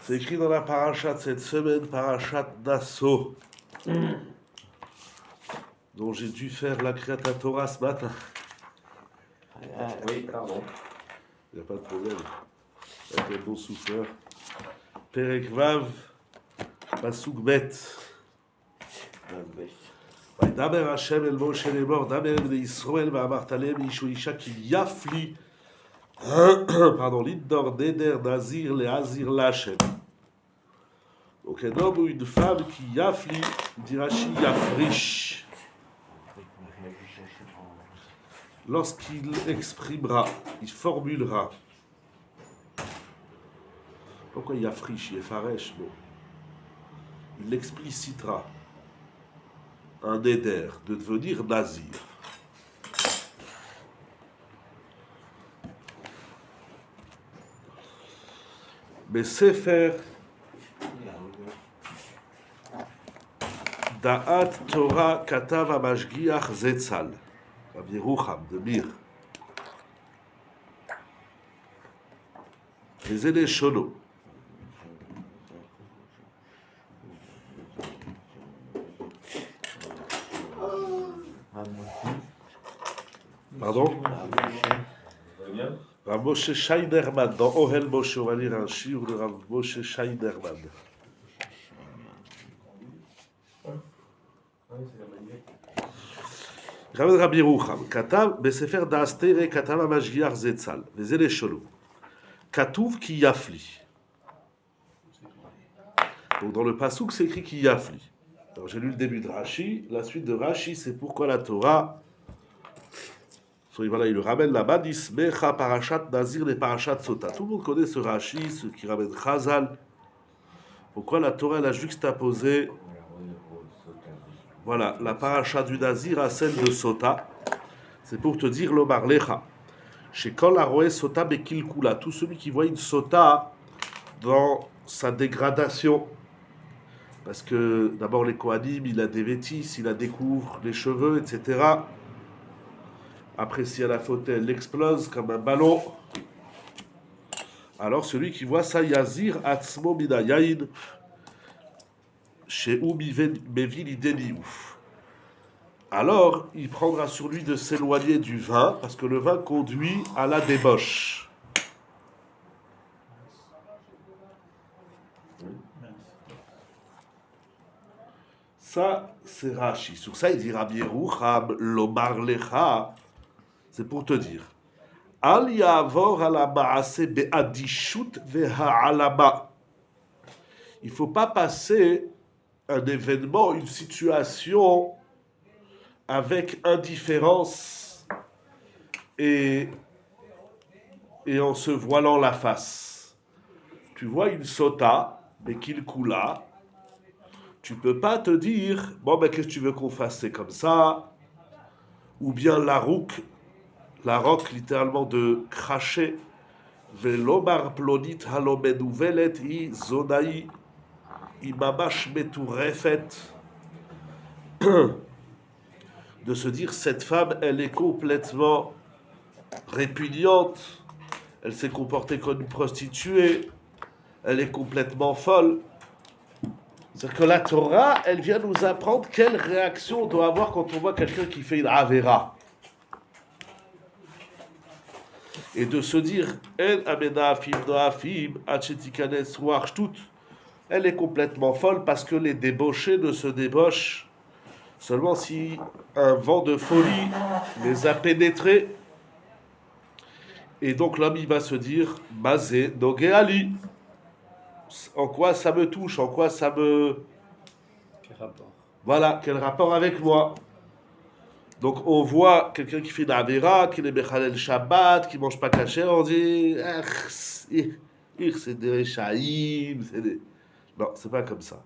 C'est écrit dans la paracha de cette semaine, parachat Nasso, dont j'ai dû faire la Kriyat Torah ce matin. Oui, pardon. Il n'y a pas de problème. Avec un bon souffleur. Perek Vav, Pasuk Bet. וידבר השם אל משה לאמור, דבר אל בני ישראל ואמרת להם איש או אישה כי יפלי, pardon, l'idor neder nazir leazir lachem. Donc un homme ou une femme qui yafli, dit Rashi, yafrish. Lorsqu'il exprimera, il formulera. Pourquoi yafrish, yefaresh, bon. Il explicitera un neder de devenir nazir. Mais Sefer Da'at Torah Katav Amashgiach Zetzal, Rabbi Yerucham de Mir. Les aînés Shono. Pardon? Rav Moshe Scheiderman, dans Ohel Moshe, on va lire un shiur de Rav Moshe Scheiderman. Rabbi Yerucham, Katav, Besefer Da'astere, Katav Amashgiach Zetzal, les aînés Shono. Katouv ki yafli. Donc dans le Pasuk, c'est écrit ki yafli. Alors j'ai lu le début de Rashi. La suite de Rashi, c'est pourquoi la Torah. Voilà, il le ramène là-bas, dit Smecha Parashat Nazir les Parashat Sota. Tout le monde connaît ce Rashi, ce qui ramène Chazal. Pourquoi la Torah elle a juxtaposé, voilà, la Parashat du Nazir à celle de Sota. C'est pour te dire l'Omar Lecha. Chez Kol Aroé Sota Bekil Kula, tout celui qui voit une Sota dans sa dégradation. Parce que d'abord les Kohanim, il a des vêtis, il a découvre les cheveux, etc. Après, si elle a faute, elle explose comme un ballon. Alors, celui qui voit ça, Yazir Atzmo Minayayin, chez Mevil Ideniouf. Alors, il prendra sur lui de s'éloigner du vin, parce que le vin conduit à la débauche. Ça, c'est Rashi. Sur ça, il dit Rabbi Yerucham, Lomar Lecha. C'est pour te dire. Al yavor ala ma'ase be'adishut ve'ha'alama. Il ne faut pas passer un événement, une situation avec indifférence et en se voilant la face. Tu vois une sota, mais qu'il coula, tu ne peux pas te dire, bon ben qu'est-ce que tu veux qu'on fasse, c'est comme ça, ou bien la roque littéralement de cracher, velomar plonit halomedouvelet i zonaï imamash meturefet, de se dire cette femme elle est complètement répugnante, elle s'est comportée comme une prostituée, elle est complètement folle. C'est-à-dire que la Torah elle vient nous apprendre quelle réaction on doit avoir quand on voit quelqu'un qui fait une avera. Et de se dire, elle est complètement folle parce que les débauchés ne se débauchent seulement si un vent de folie les a pénétrés. Et donc l'homme il va se dire, Mazé Nogeali. En quoi ça me touche, en quoi ça me. Quel rapport? Voilà, quel rapport avec moi? Donc on voit quelqu'un qui fait une avera, qui est Mechalel Shabbat, qui mange pas caché, on dit c'est des Rechaïm, c'est des. Non, c'est pas comme ça.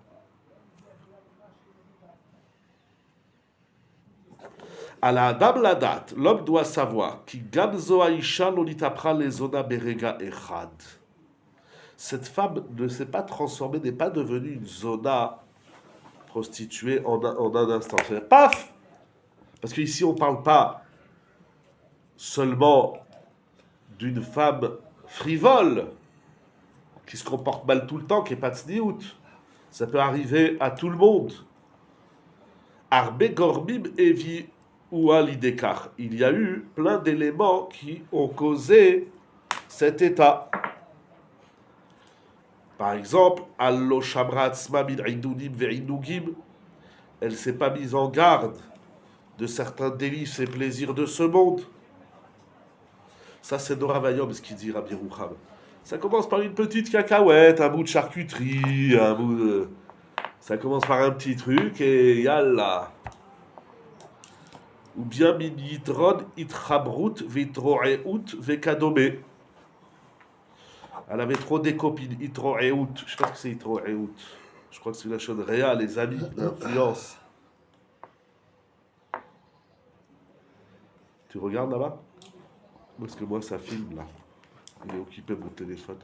À la Adam la date, l'homme doit savoir qui Gamzo Aisha Lolitapra les Zona Berega Echad. Cette femme ne s'est pas transformée, n'est pas devenue une zona prostituée en un instant. C'est paf! Parce qu'ici, on ne parle pas seulement d'une femme frivole, qui se comporte mal tout le temps, qui n'est pas tzniout. Ça peut arriver à tout le monde. Arbe gorbim evi ou alidekar. Il y a eu plein d'éléments qui ont causé cet état. Par exemple, Allo Shamrat Smamin Idunim Veinugim, elle ne s'est pas mise en garde de certains délices et plaisirs de ce monde. Ça, c'est Nora Vayom, ce qu'il dit Rabbi Roucham. Ça commence par une petite cacahuète, un bout de charcuterie, un bout de... Ça commence par un petit truc et yallah. Ou bien min yitron itchabrut vitroeut vekadome. Elle avait trop des copines, itroeut. Je sais pas ce que c'est itroeut. Je crois que c'est la chose réelle, les amis, l'influence. Tu regardes là-bas? Parce que moi, ça filme là. Il est occupé mon téléphone.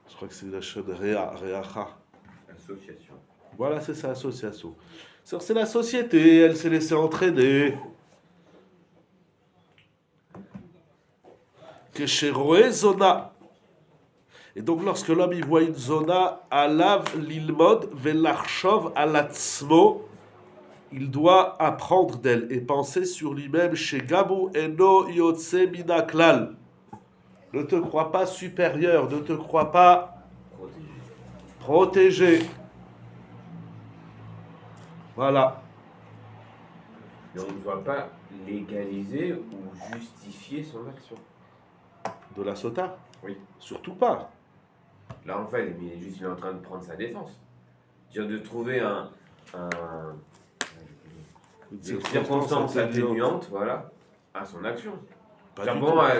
Je crois que c'est la chaîne Réacha. Association. Voilà, c'est ça, association. C'est la société, elle s'est laissée entraîner. Que chez Roé Zona. Et donc, lorsque l'homme y voit une zona, alav l'ilmod velarchov alatzmo, il doit apprendre d'elle et penser sur lui-même chez Gabu eno yotse minaklal. Ne te crois pas supérieur, ne te crois pas protégé. Voilà. Mais on ne doit pas légaliser ou justifier son action. De la sota? Oui. Surtout pas. Là, en fait, il est en train de prendre sa défense. C'est-à-dire de trouver des circonstances atténuantes, voilà, à son action.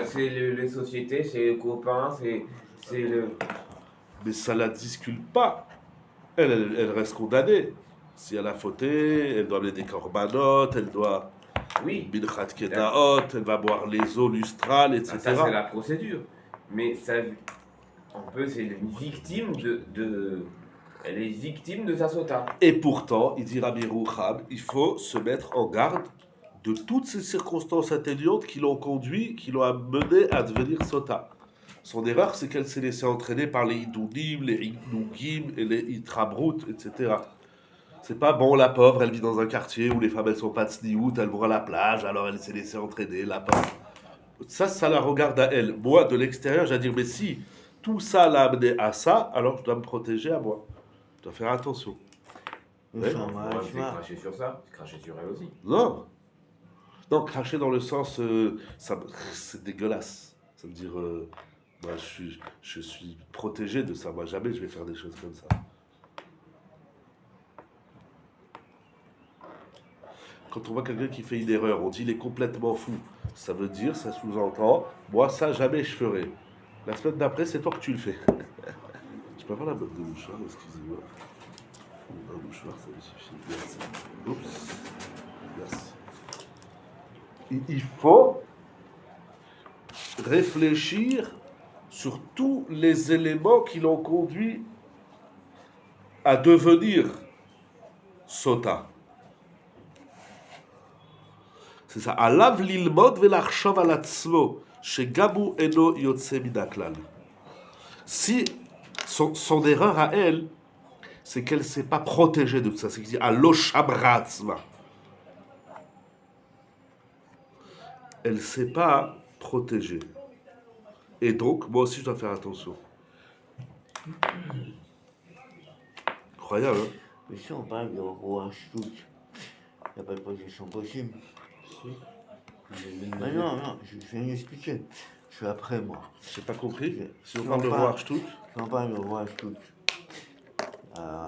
C'est les sociétés, c'est les copains, c'est le... Mais ça la discute pas. Elle reste condamnée. Si elle a fauté, elle doit amener des corbanotes, elle doit... Oui. Bilchat kedaot, elle va boire les eaux lustrales, etc. Ça, c'est la procédure. Mais ça, c'est une victime elle est victime de sa sota. Et pourtant, il dit Rabbi Roucham, il faut se mettre en garde de toutes ces circonstances atténuantes qui l'ont conduit, qui l'ont amené à devenir sota. Son erreur, c'est qu'elle s'est laissée entraîner par les idounim, les inugim et les itrabrut, etc. C'est pas bon, la pauvre, elle vit dans un quartier où les femmes, elles sont pas tsniout, elles vont à la plage, alors elle s'est laissée entraîner, la pauvre. Ça la regarde à elle. Moi, de l'extérieur, j'ai à dire, mais si tout ça l'a amené à ça, alors je dois me protéger à moi. Je dois faire attention. Ouais. On va cracher sur ça, cracher sur elle aussi. Non. Non, cracher dans le sens, c'est dégueulasse. Ça veut dire, moi, je suis protégé de ça. Moi, jamais je vais faire des choses comme ça. Quand on voit quelqu'un qui fait une erreur, on dit il est complètement fou. Ça veut dire, ça sous-entend, moi, ça, jamais je ferai. La semaine d'après, c'est toi que tu le fais. Je peux avoir la botte de mouchoir, excusez-moi. Un mouchoir, ça me suffit. Merci. Oups. Merci. Il faut réfléchir sur tous les éléments qui l'ont conduit à devenir sota. C'est ça. Alav lilmod velachshov alatzmo, chez Gabu eno yotse minaklal. Si son erreur à elle, c'est qu'elle ne s'est pas protégée de tout ça. C'est qu'il dit allo shabratzma. Elle ne s'est pas protégée. Et donc, moi aussi, je dois faire attention. Incroyable, hein? Mais si on parle de roi Shtout, il n'y a pas de protection possible. Ah non, je viens d'expliquer. Je suis après moi. J'ai pas compris. Si on Si parle de roi Shtout, Si on parle de roi Shtout,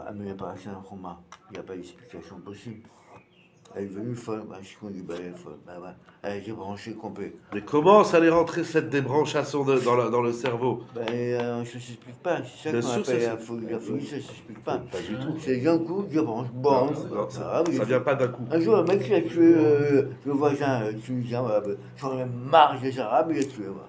amené par Saint-Romain, il n'y a pas d'explication possible. Elle est venue folle, je suis connu, elle est folle. Elle a été branchée complet. mais comment ça allait rentrer cette débranchation dans le cerveau? Ça ne s'explique pas. C'est ça Bien qu'on sûr, appelle ça la folie. La folie, ça ne s'explique pas. Pas du tout. C'est d'un coup, je branche. Bon, Non, ça vient pas d'un coup. Un jour, un mec qui a tué le voisin tunisien, j'en ai marre des Arabes, il a tué. Voilà.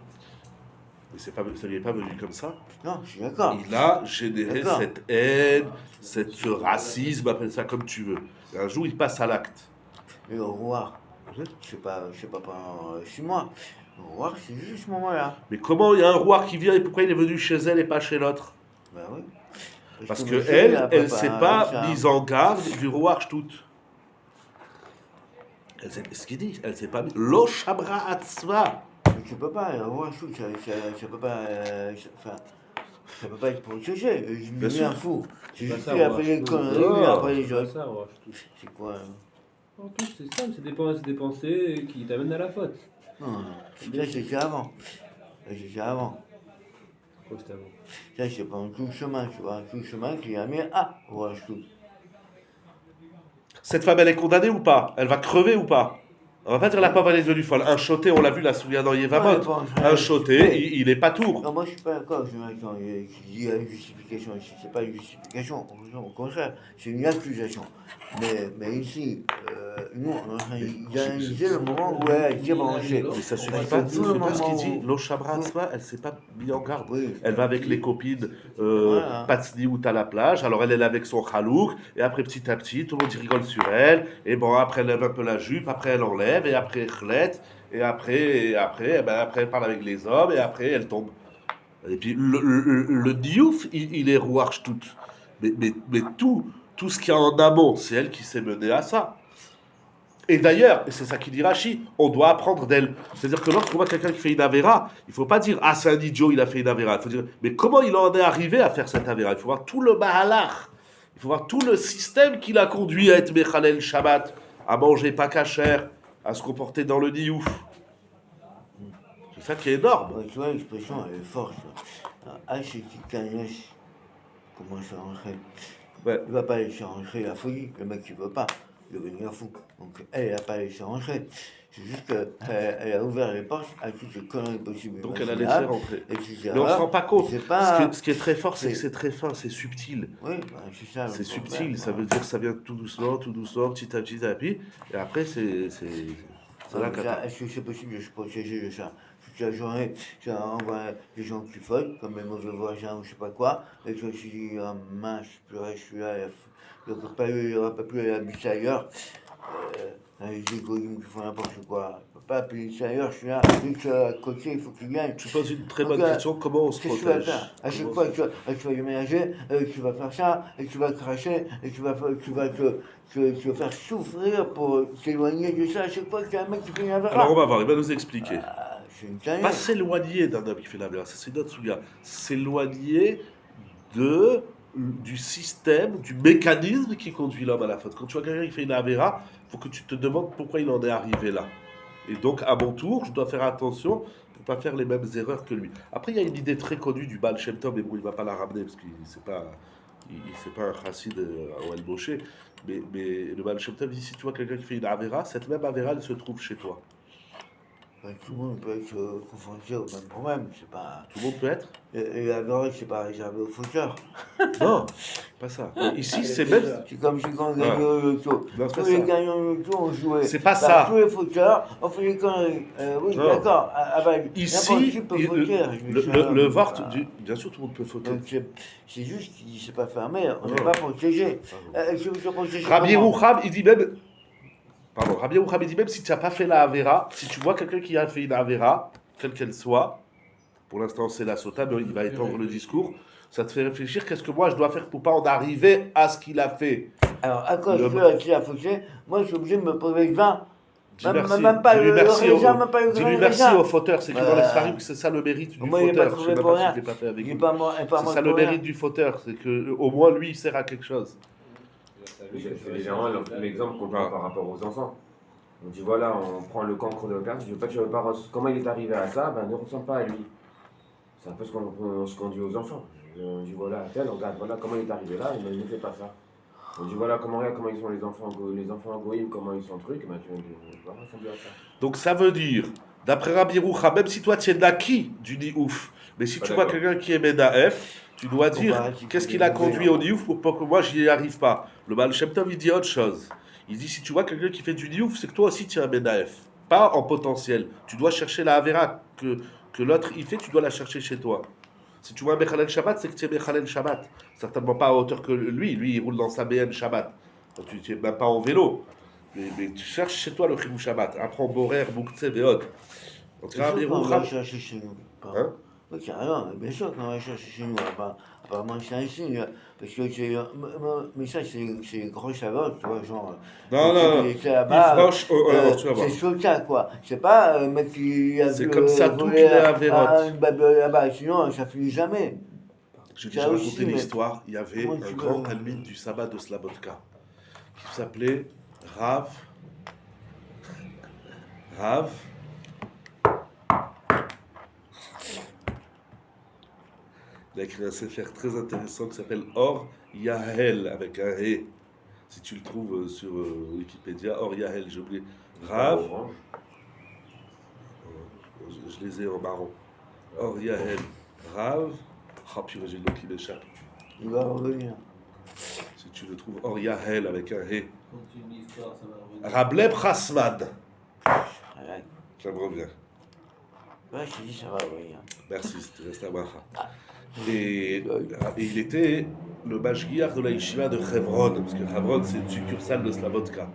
Mais ça lui est pas venu comme ça. Non, je suis d'accord. Il a généré D'accord. cette haine, ce racisme, appelle ça comme tu veux. Et un jour, il passe à l'acte. Mais le roi, je sais pas pendant 6 mois, Rouar, c'est juste ce moment-là. Mais comment il y a un rouar qui vient et pourquoi il est venu chez elle et pas chez l'autre? Ben oui. Parce que que monsieur, elle, il a elle s'est préparé pas ça. mise en garde du rouar shtout. Ce qu'il dit, elle s'est pas mise. Lo shabra atzva. Mais tu peux pas, Rouar, ça peut pas. Ça peut pas être protégé. Je me Bien mets sûr. un fou. C'est Pas juste ça, qu'il a Rouar, fait les je conneries, trouve. mais après C'est les pas autres. ça, Rouar. C'est quoi En plus, c'est simple, c'est des pensées qui t'amènent à la faute. Non, non. Ça, c'était avant. Ça, c'était avant. Quoi, c'était avant? Ça, c'est pas un tout le chemin, tu vois. Un tout le chemin qui a mis à Rouar, tout. Cette femme, elle est condamnée ou pas? Elle va crever ou pas? On va pas dire la pauvre, elle est devenue folle. Un choté, on l'a vu, la souviens dans Yevamot. Un choté, il est pas tour. Non, moi je suis pas d'accord avec Jonathan qui dit qu'il y a une justification ici. C'est pas une justification, au contraire, c'est une accusation. Mais ici, nous, on est en train d'analyser le moment où elle a été branchée. Mais ça suffit Parce pas, que c'est tout le pas ce qu'il moment dit. où- Lo shabra atzva, elle s'est pas mise en garde. Oui. Elle va avec les copines Voilà. Patsni ou à la plage. Alors elle est là avec son chalouk. Et après, petit à petit, tout le monde y rigole sur elle. Et bon, après, elle lève un peu la jupe. Après, elle enlève. Et après, elle chlette. Et après, après, elle parle avec les hommes. Et après, elle tombe. Et puis, le diouf, il est rouarche tout. Mais tout ce qu'il y a en amont, c'est elle qui s'est menée à ça. Et d'ailleurs, et c'est ça qu'il dit Rashi, on doit apprendre d'elle. C'est-à-dire que lorsqu'on voit quelqu'un qui fait une avéra, il ne faut pas dire « Ah, c'est un idiot, il a fait une avéra ». Il faut dire « Mais comment il en est arrivé à faire cette avéra ?» Il faut voir tout le mahalach. Il faut voir tout le système qui l'a conduit à être Mechalel Shabbat, à manger pas cachère, à se comporter dans le niouf. C'est ça qui est énorme. Ouais, tu vois, l'expression, elle est forte. Hacheti Kanesh commence à rentrer. Ouais. Il ne va pas laisser rentrer la folie. Le mec, il ne veut pas devenir fou. Donc, elle n'a pas laissé rentrer. C'est juste qu'elle a ouvert les portes à toutes les conneries possibles. Donc elle a laissé imaginables, rentrer. etc. Mais on ne se rend pas compte. C'est pas- Ce qui est très fort, c'est que c'est- c'est très fin, c'est subtil. Oui, bah, c'est ça. C'est le subtil, problème, ça hein. veut dire que ça vient tout doucement, petit à petit. Et après, c'est Non, la mais ça, cata. est-ce que c'est possible de se protéger de ça? Toute la journée, tu envoies des gens qui faute, comme les mauvais voisins ou je sais pas quoi, et toi tu dis, oh, mince, purée, je suis là, il n'y aura pas pu aller habiter ailleurs. Les égoïmes qui font n'importe quoi. Je ne peux pas appeler ça ailleurs, je suis là, dès que tu es à côté, il faut que tu gagnes. Tu poses une très Donc, bonne question, comment on se Qu'est-ce que tu vas protège? faire? À chaque fois, tu vas déménager, tu vas faire ça, et tu vas cracher, et tu vas te faire souffrir pour t'éloigner de ça. À chaque fois qu'il y a un mec qui fait une Alors on avéra. va voir, il va nous expliquer. C'est une tannée. Pas s'éloigner d'un homme qui fait la merde, ça c'est notre souga. S'éloigner du système, du mécanisme qui conduit l'homme à la faute. Quand tu vois quelqu'un qui fait une avéra, il faut que tu te demandes pourquoi il en est arrivé là. Et donc, à mon tour, je dois faire attention pour ne pas faire les mêmes erreurs que lui. Après, il y a une idée très connue du Baal Shem Tov, mais bon, il ne va pas la ramener parce qu'il c'est pas un chassid au El Moshe. Mais le Baal Shem Tov dit si tu vois quelqu'un qui fait une avéra, cette même avéra, elle se trouve chez toi. Enfin, tout le monde peut être confronté au même problème. C'est pas... Tout le monde peut être? Et l'avéra, c'est pas réservé aux fauteurs. Non, pas ça. Ici, c'est même. C'est comme si quand on gagnait au loto. Non, c'est pas Tous les ça. gagnants au loto, on jouait. C'est pas Bah, ça. Tous les fauteurs, on fait des conneries. Oui, Non. d'accord. Ici, n'importe qui peut fauter. le vort, bien sûr, tout le monde peut fauter. Donc c'est juste qu'il dit c'est pas fermé, on n'est Non. pas protégé. Je veux te protéger Rabbi comment? Yerucham, il dit même. Pardon, Rabbi Yerucham, il dit même si tu n'as pas fait la Avera, si tu vois quelqu'un qui a fait une Avera, quelle qu'elle soit, pour l'instant c'est la sota, mais il va étendre le discours, ça te fait réfléchir qu'est-ce que moi je dois faire pour pas en arriver à ce qu'il a fait. Alors, à cause Le- de qui a fauté, moi je suis obligé de me poser le vin. Dis Même- merci, même pas dis-lui le merci raisin, au- même pas le dis-lui grand merci raisin. au fauteur, c'est que dans les Sfarim, c'est ça le mérite du Moi, il est pas fauteur. Je trouvé sais même pour pas si rien. je l'ai pas fait avec Il est lui. pas mort, il est pas C'est mort ça pour le rien. mérite du fauteur, c'est que au moins lui il sert à quelque chose. C'est légèrement l'exemple qu'on prend par rapport aux enfants. On dit voilà, on prend le cancre de la personne, tu veux pas comment il est arrivé à ça, ben ne ressemble pas à lui. C'est un peu ce qu'on dit aux enfants. On dit voilà, tel, regarde, voilà comment il est arrivé là, mais ne fais pas ça. On dit voilà, regarde comment ils sont les enfants goïm, comment ils sont trucs, ben tu vas ressembler à ça. Donc ça veut dire, d'après Rabbi Yerucham, même si toi tu es naquis du niouf, mais si Pas tu vois d'accord. quelqu'un qui est Medaef, tu dois dire va arrêter qu'est-ce de qu'il a dénigrer, conduit hein. au niouf pour pas que moi j'y arrive pas. Le Baal Shem Tov il dit autre chose. Il dit si tu vois quelqu'un qui fait du niouf, c'est que toi aussi tu es un Medaef. Pas en potentiel. Tu dois chercher la Avera que l'autre il fait, tu dois la chercher chez toi. Si tu vois un Mechalel Shabbat, c'est que tu es Mechalel Shabbat. Certainement pas à hauteur que lui. Lui, il roule dans sa BM Shabbat. Donc, tu n'es même pas en vélo. Mais tu cherches chez toi le Chibou Shabbat. Apprends Borer, Boukhtse, Veod. En tout Bien cas, sûr Rabbi qu'on va Yerucham, chercher chez nous. hein? Oui, carrément, bien sûr qu'on va chercher chez nous. Apparemment, c'est un signe. Parce que mais ça, c'est une grosse avance, tu vois, genre. Non, Le type, non, il était il là-bas, froche, oh, alors tu vas c'est voir. soldat, quoi. C'est pas un mec qui a C'est vu comme ça toutes voler les avérotes. une babiole là-bas. Sinon, ça finit jamais. J'ai déjà Ça raconté aussi, mais l'histoire. Il y avait comment un tu grand veux. talmide du sabbat de Slabodka qui s'appelait Rav. Rav. Il a écrit un sefer très intéressant qui s'appelle Or Yahel avec un He. Si tu le trouves sur Wikipédia, Or Yahel, j'ai oublié. C'est pas Rav, orange. je les ai en marron. Or Yahel, Rav. Ah purée, j'ai le nom qui m'échappe. Il va revenir. Si tu le trouves, Or Yahel avec un He. Continue l'histoire, ça va revenir. Rableb Chasman. Ouais, Ça me revient. ouais, je te dis, ça va revenir. Merci, c'était resté à Bracha. Et il était le mashgiach de la yeshiva de Hebron, parce que Hebron c'est une succursale de Slabodka.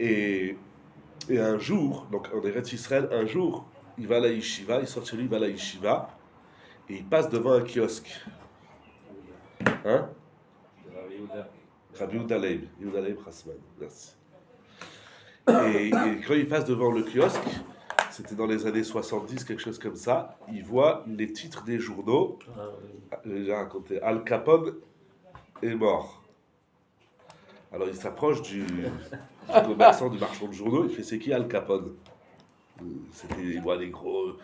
Et un jour, donc en Eretz Israël, un jour, il va à la yeshiva, il sort de chez lui, il va à la yeshiva, et il passe devant un kiosque. Hein? Rabbi Yehuda. Rabbi Yehuda Leib, Yehuda Leib Chasman, merci. Et quand il passe devant le kiosque, c'était dans les années 70, quelque chose comme ça, il voit les titres des journaux. Ah, oui. J'ai déjà raconté. Al Capone est mort. Alors il s'approche du commerçant, du marchand de journaux, il fait c'est qui Al Capone? Il voit les gros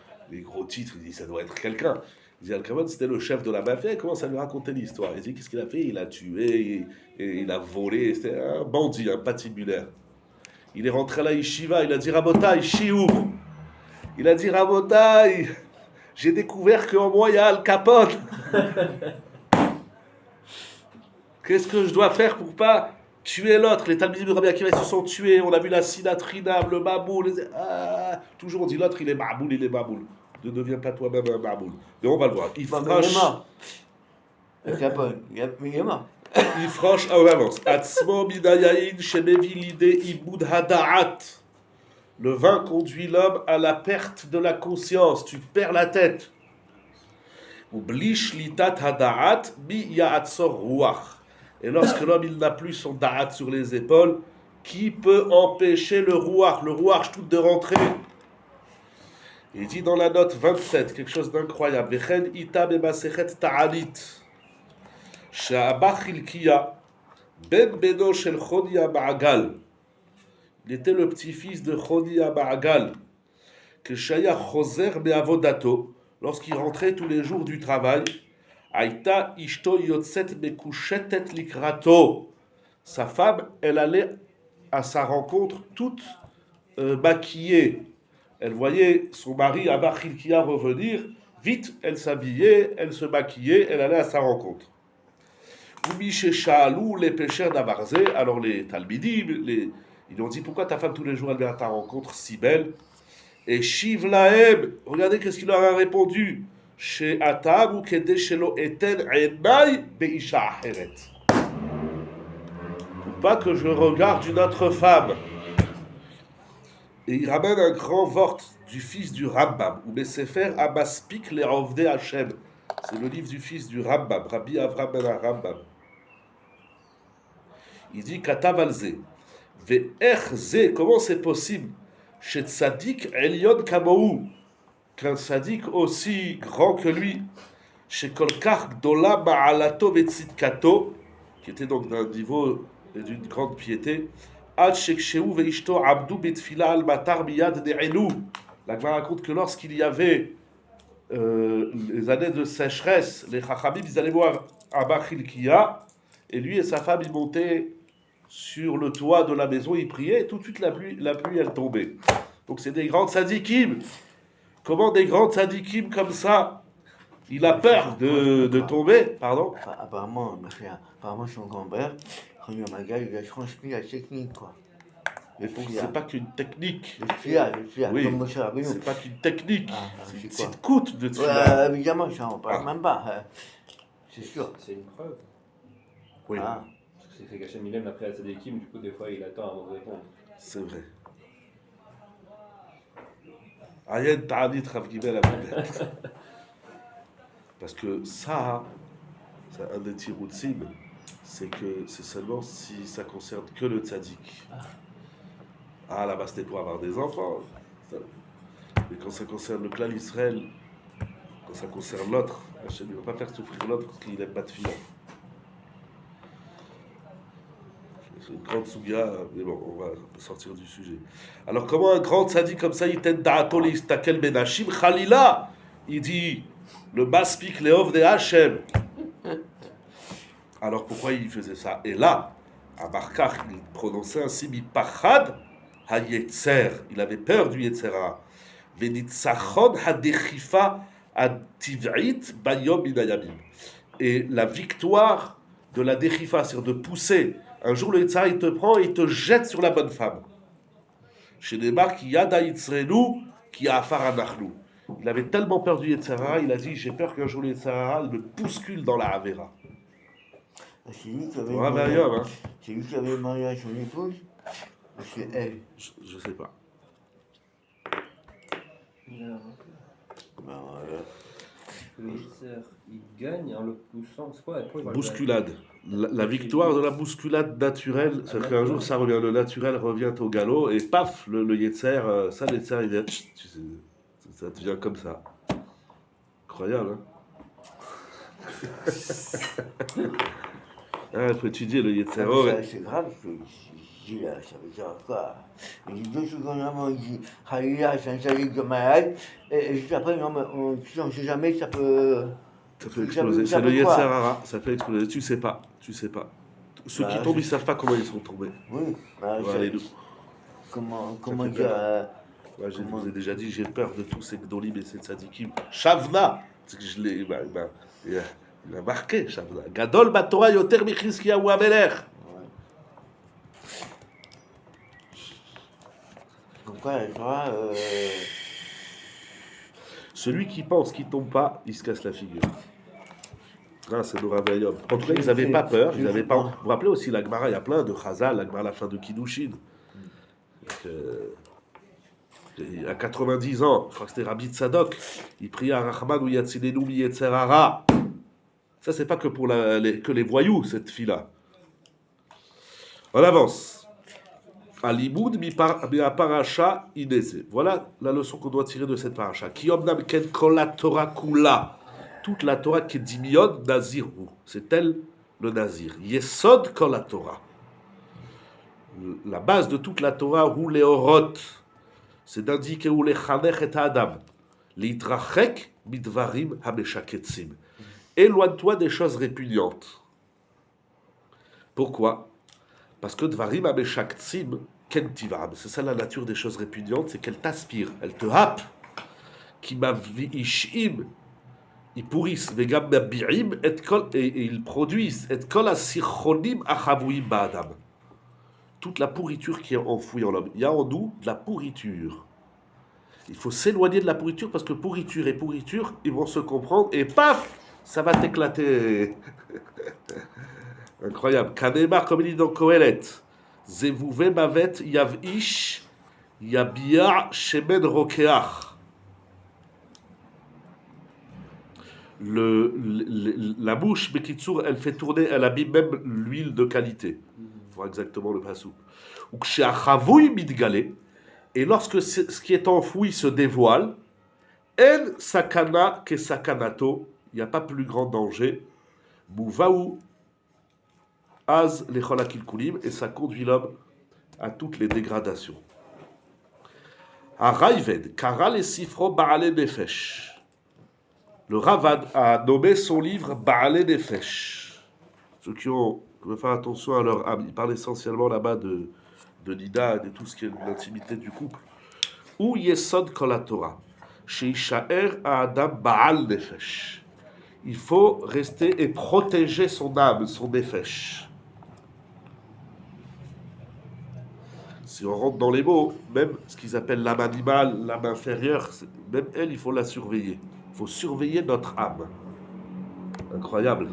titres, il dit ça doit être quelqu'un. Il dit Al Capone c'était le chef de la mafia, il commence à lui raconter l'histoire. Il dit qu'est-ce qu'il a fait? Il a tué, et il a volé, c'était un bandit, un patibulaire. Il est rentré à la yeshiva, il a dit Rabotai, Shiur. Il a dit Rabotai, j'ai découvert qu'en moi il y a Al Capone. Qu'est-ce que je dois faire pour pas tuer l'autre? Les talmidim de Rabbi Akiva se sont tués. On a vu la sinatrina, le maboul. Toujours on dit l'autre il est maboul, il est maboul. Ne deviens pas toi-même un maboul. Mais on va le voir. Il Bon, mais il est froche. mort. Le Capone, il est mort. Il froche. Ah, on avance. Atzmo midayayin shemevi l'idée ibud hada'at. Le vin conduit l'homme à la perte de la conscience. Tu perds la tête. Ou blish litat hada'at bi ya'atzor ruach. Et lorsque l'homme il n'a plus son da'at sur les épaules, qui peut empêcher le rouach tout de rentrer? Il dit dans la note 27 quelque chose d'incroyable. Vechen ita bemasechet ta'anit. Sha'abach ilkiya ben beno shel Chodia Ba'agal. Il était le petit-fils de Chodia Ba'agal. Que Shaya choser be'avodato. Lorsqu'il rentrait tous les jours du travail, Aïta ishto yotzet bekushetet likrato. Sa femme, elle allait à sa rencontre toute maquillée. Elle voyait son mari Abach Hilkia revenir. Vite, elle s'habillait, elle se maquillait, elle allait à sa rencontre. Ubi sheshalou les pêcheurs d'Abarzé. Alors les talmidim, ils lui ont dit pourquoi ta femme tous les jours elle vient à ta rencontre si belle? Et Shiv Lahem, regardez qu'est-ce qu'il leur a répondu. Chez Atab ou Kedeshelo Eten Enai Beisha Aheret. Pour pas que je regarde une autre femme. Et il ramène un grand vort du fils du Rambam, ou Besefer Abaspik le Ovde Hashem. C'est le livre du fils du Rambam, Rabbi Avram ben Rambam. Il dit Katav alze. Ve'erze, comment c'est possible? Chez Tzadik Elion Kamohu, qu'un Tzadik aussi grand que lui, chez Kolkar Gdola Ba'alato Vetzitkato, qui était donc d'un niveau et d'une grande piété, Ad Sheksheu Veishto Abdu Betfila Al Matar Miyad De'elu. La Gemara raconte que lorsqu'il y avait les années de sécheresse, les Chachamim, ils allaient voir Abba Hilkiya, et lui et sa femme, ils montaient sur le toit de la maison, ils priaient, et tout de suite la pluie elle tombait. Donc c'est des grands tzadikim. Comment des grands tzadikim comme ça, il a peur de tomber, pardon? Apparemment, son grand-père, René Magal, il a transmis la technique, quoi. C'est pas qu'une technique. Le tfila, Oui, comme Moshe Rabbeinu. c'est pas qu'une technique. C'est une c'est quoi? petite coûte de tefila. Ouais, évidemment, ça, on parle même pas. C'est sûr. C'est une preuve. Oui, Ah. Parce que c'est qu'Hachem il aime après la Tzadikim, du coup des fois il attend avant de répondre. c'est vrai. Ayen Ta'anit Rav Gimel Abibet. Parce que ça, c'est un des tiroutsim, c'est que c'est seulement si ça concerne que le tzaddik. Ah, là-bas, c'était pour avoir des enfants. Mais quand ça concerne le clan Israël, quand ça concerne l'autre, Hachem ne va pas faire souffrir l'autre parce qu'il n'aime pas de fille. C'est une grande souga, mais bon, on va sortir du sujet. Alors, comment un grand tzaddik comme ça, il t'aide d'Atol et Istakel Benachim, Khalila, il dit, le Maspik Leov de Hachem. Alors, pourquoi il faisait ça? Et là, à Barkach, il prononçait ainsi, Mipachad HaYetzer, il avait peur du Yetzera. Venitzachon HaDechifa HaTiv'it Bayom Minayamim. Et la victoire de la Dechifa, c'est-à-dire de pousser. Un jour, le Yetzera, il te prend et il te jette sur la bonne femme. Chez Neymar, qui yada Yitzrenu, qui a afar anachnu. Il avait tellement peur du Yetzera, il a dit, j'ai peur qu'un jour le Yetzera, il me bouscule dans la Avera. C'est lui qui avait Ouais, marié, hein. c'est lui qui avait marié à son épouse. Ou c'est elle? Je sais pas. Non. Ben, Le Yetzer, il gagne en le poussant. C'est quoi? Pourquoi il va le Bousculade. La victoire de la bousculade naturelle, c'est qu'un jour ça revient, le naturel revient au galop, et paf, le Yetzer, ça, le Yetzer, il dit, tu sais, ça devient comme ça. Incroyable, hein. Il faut étudier le Yetzer. Oh, ouais. c'est grave ce qu'il dit là, ça veut dire quoi? Il dit 2 secondes avant, il dit Halila, c'est un sadique de malade, et juste après, non, mais on ne sait jamais que ça peut. Ça fait exploser. C'est le Yetzer Hara, ça fait exploser. Tu sais pas. Ceux qui tombent, ils savent pas comment ils sont tombés. Oui, Allez, nous. Comment dire. Ouais, je vous ai déjà dit, j'ai peur de tous ces gdolim et ces tzadikim. Shavna, c'est que je l'ai, il a marqué, Shavna. Gadol batora yoter michizkiyahu hamelech. Comme quoi, la Torah. Celui qui pense qu'il tombe pas, il se casse la figure. Ah, c'est Nora Vayom. En tout cas, ils n'avaient pas peur. Ils avaient pas... Vous vous rappelez aussi, la Gemara, il y a plein de Chazal, la Gemara à la fin de Kiddushin. À 90 ans, je crois que c'était Rabbi Tzadok, il priait à Rahman ou Yatzilenu mi Yetzer Hara. Ça, c'est pas que pour que les voyous, cette fille-là. On avance. Alimoud mi paracha inese. Voilà la leçon qu'on doit tirer de cette paracha. Ki omnam ken kol la Torah kula. Toute la Torah qui est dimion nazir. C'est elle le nazir. Yesod kol la Torah. La base de toute la Torah, ou les orot, c'est d'indiquer où les chanech et adam. L'itrachek midvarim hameshaketsim. Éloigne-toi des choses répugnantes. Pourquoi? Parce que dvarim hameshaketsim kentivam. C'est ça la nature des choses répugnantes, c'est qu'elles t'aspirent, elles te happent. Qui mavishim, ils pourrissent, vegam mabi'im et ils produisent et kol asichonim achavouim ba'adam. Toute la pourriture qui est enfouie en l'homme. Il y a en nous de la pourriture. Il faut s'éloigner de la pourriture parce que pourriture et pourriture, ils vont se comprendre et paf, ça va t'éclater. Incroyable. Kanemar, comme il dit dans Kohelet, Zevouve mavet yavish yabia shemen rokeach. La bouche, Bekitsour, elle fait tourner, elle abîme même l'huile de qualité. Voir exactement le passou. Ou kshe'achavouy mitgalé, et lorsque ce qui est enfoui se dévoile, en sakana ke sakanato, il n'y a pas plus grand danger. Mouvaou az lechol hakilkulim, et ça conduit l'homme à toutes les dégradations. Araïved, kara le sifro ba'ale nefesh. Le Ravad a nommé son livre Ba'ale Nefesh. Ceux qui veulent faire attention à leur âme, il parle essentiellement là-bas de Nida, de tout ce qui est l'intimité du couple. Ou Yesod Kol HaTorah, Sheishaer Adam Ba'al Nefesh. Il faut rester et protéger son âme, son Nefesh. Si on rentre dans les mots, même ce qu'ils appellent l'âme animale, l'âme inférieure, même elle, il faut la surveiller. Il faut surveiller notre âme. Incroyable.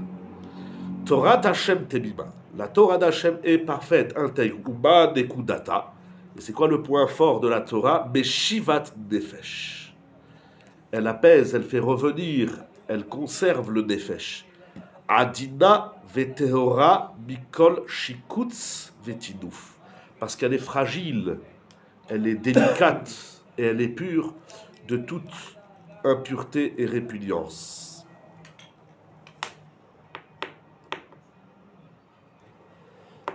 Torah d'Hachem Tebima. La Torah d'Hachem est parfaite, intègre. Uba Nekudata. Et c'est quoi le point fort de la Torah? Beshivat Nefesh. elle apaise, elle fait revenir, elle conserve le nefesh. Adina vetehora mikol shikutz vetinouf. Parce qu'elle est fragile, elle est délicate et elle est pure de toute impureté et répugnance.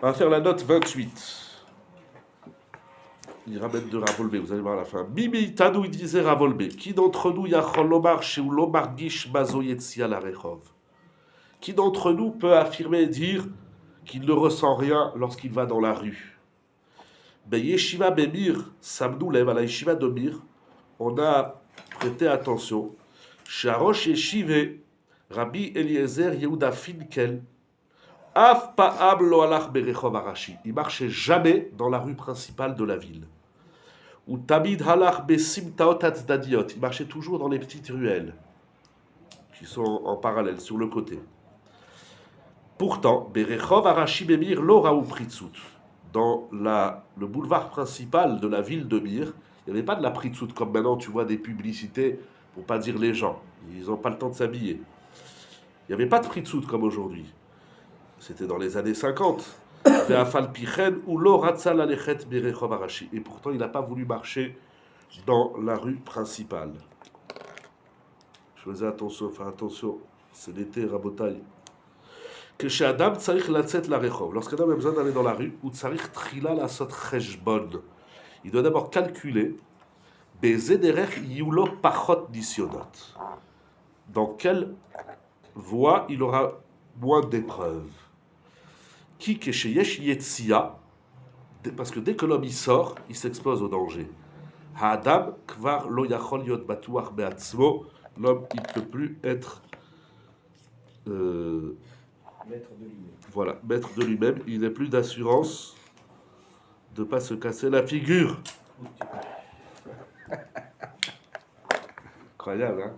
On va faire la note 28. Il ramène de Ravolbe, vous allez voir à la fin. Mimi Tanou, il disait Ravolbe. Qui d'entre nous, Yachol Lomar, chez Lomar Gish Mazoyetsi à la Rechov? Qui d'entre nous peut affirmer et dire qu'il ne ressent rien lorsqu'il va dans la rue? Ben Yeshiva Bemir, Samnou lève à la Yeshiva de Mir, on a prêté attention. Sharosh Yeshive, Rabbi Eliezer Yehuda Finkel, Af Pa'am Lo Alach Berechov Arashi. Il marchait jamais dans la rue principale de la ville. Ou Tamid Halach Besimtaot Atzdadiot. Il marchait toujours dans les petites ruelles qui sont en parallèle, sur le côté. Pourtant, Berechov Arashi Bemir Lo Raou Pritzut. Dans le boulevard principal de la ville de Mir, il n'y avait pas de la Pritzut comme maintenant tu vois des publicités pour pas dire les gens. Ils n'ont pas le temps de s'habiller. Il n'y avait pas de Pritzut comme aujourd'hui. C'était dans les années 50. Et pourtant, il n'a pas voulu marcher dans la rue principale. Je faisais attention, enfin attention, c'est l'été, rabotaille. Lorsqu'un homme a besoin d'aller dans la rue, il doit d'abord calculer dans quelle voie il aura moins d'épreuves. Parce que dès que l'homme y sort, il s'expose au danger. L'homme, il ne peut plus être Maître de lui-même. voilà, maître de lui-même. Il n'a plus d'assurance de ne pas se casser la figure. Incroyable, hein?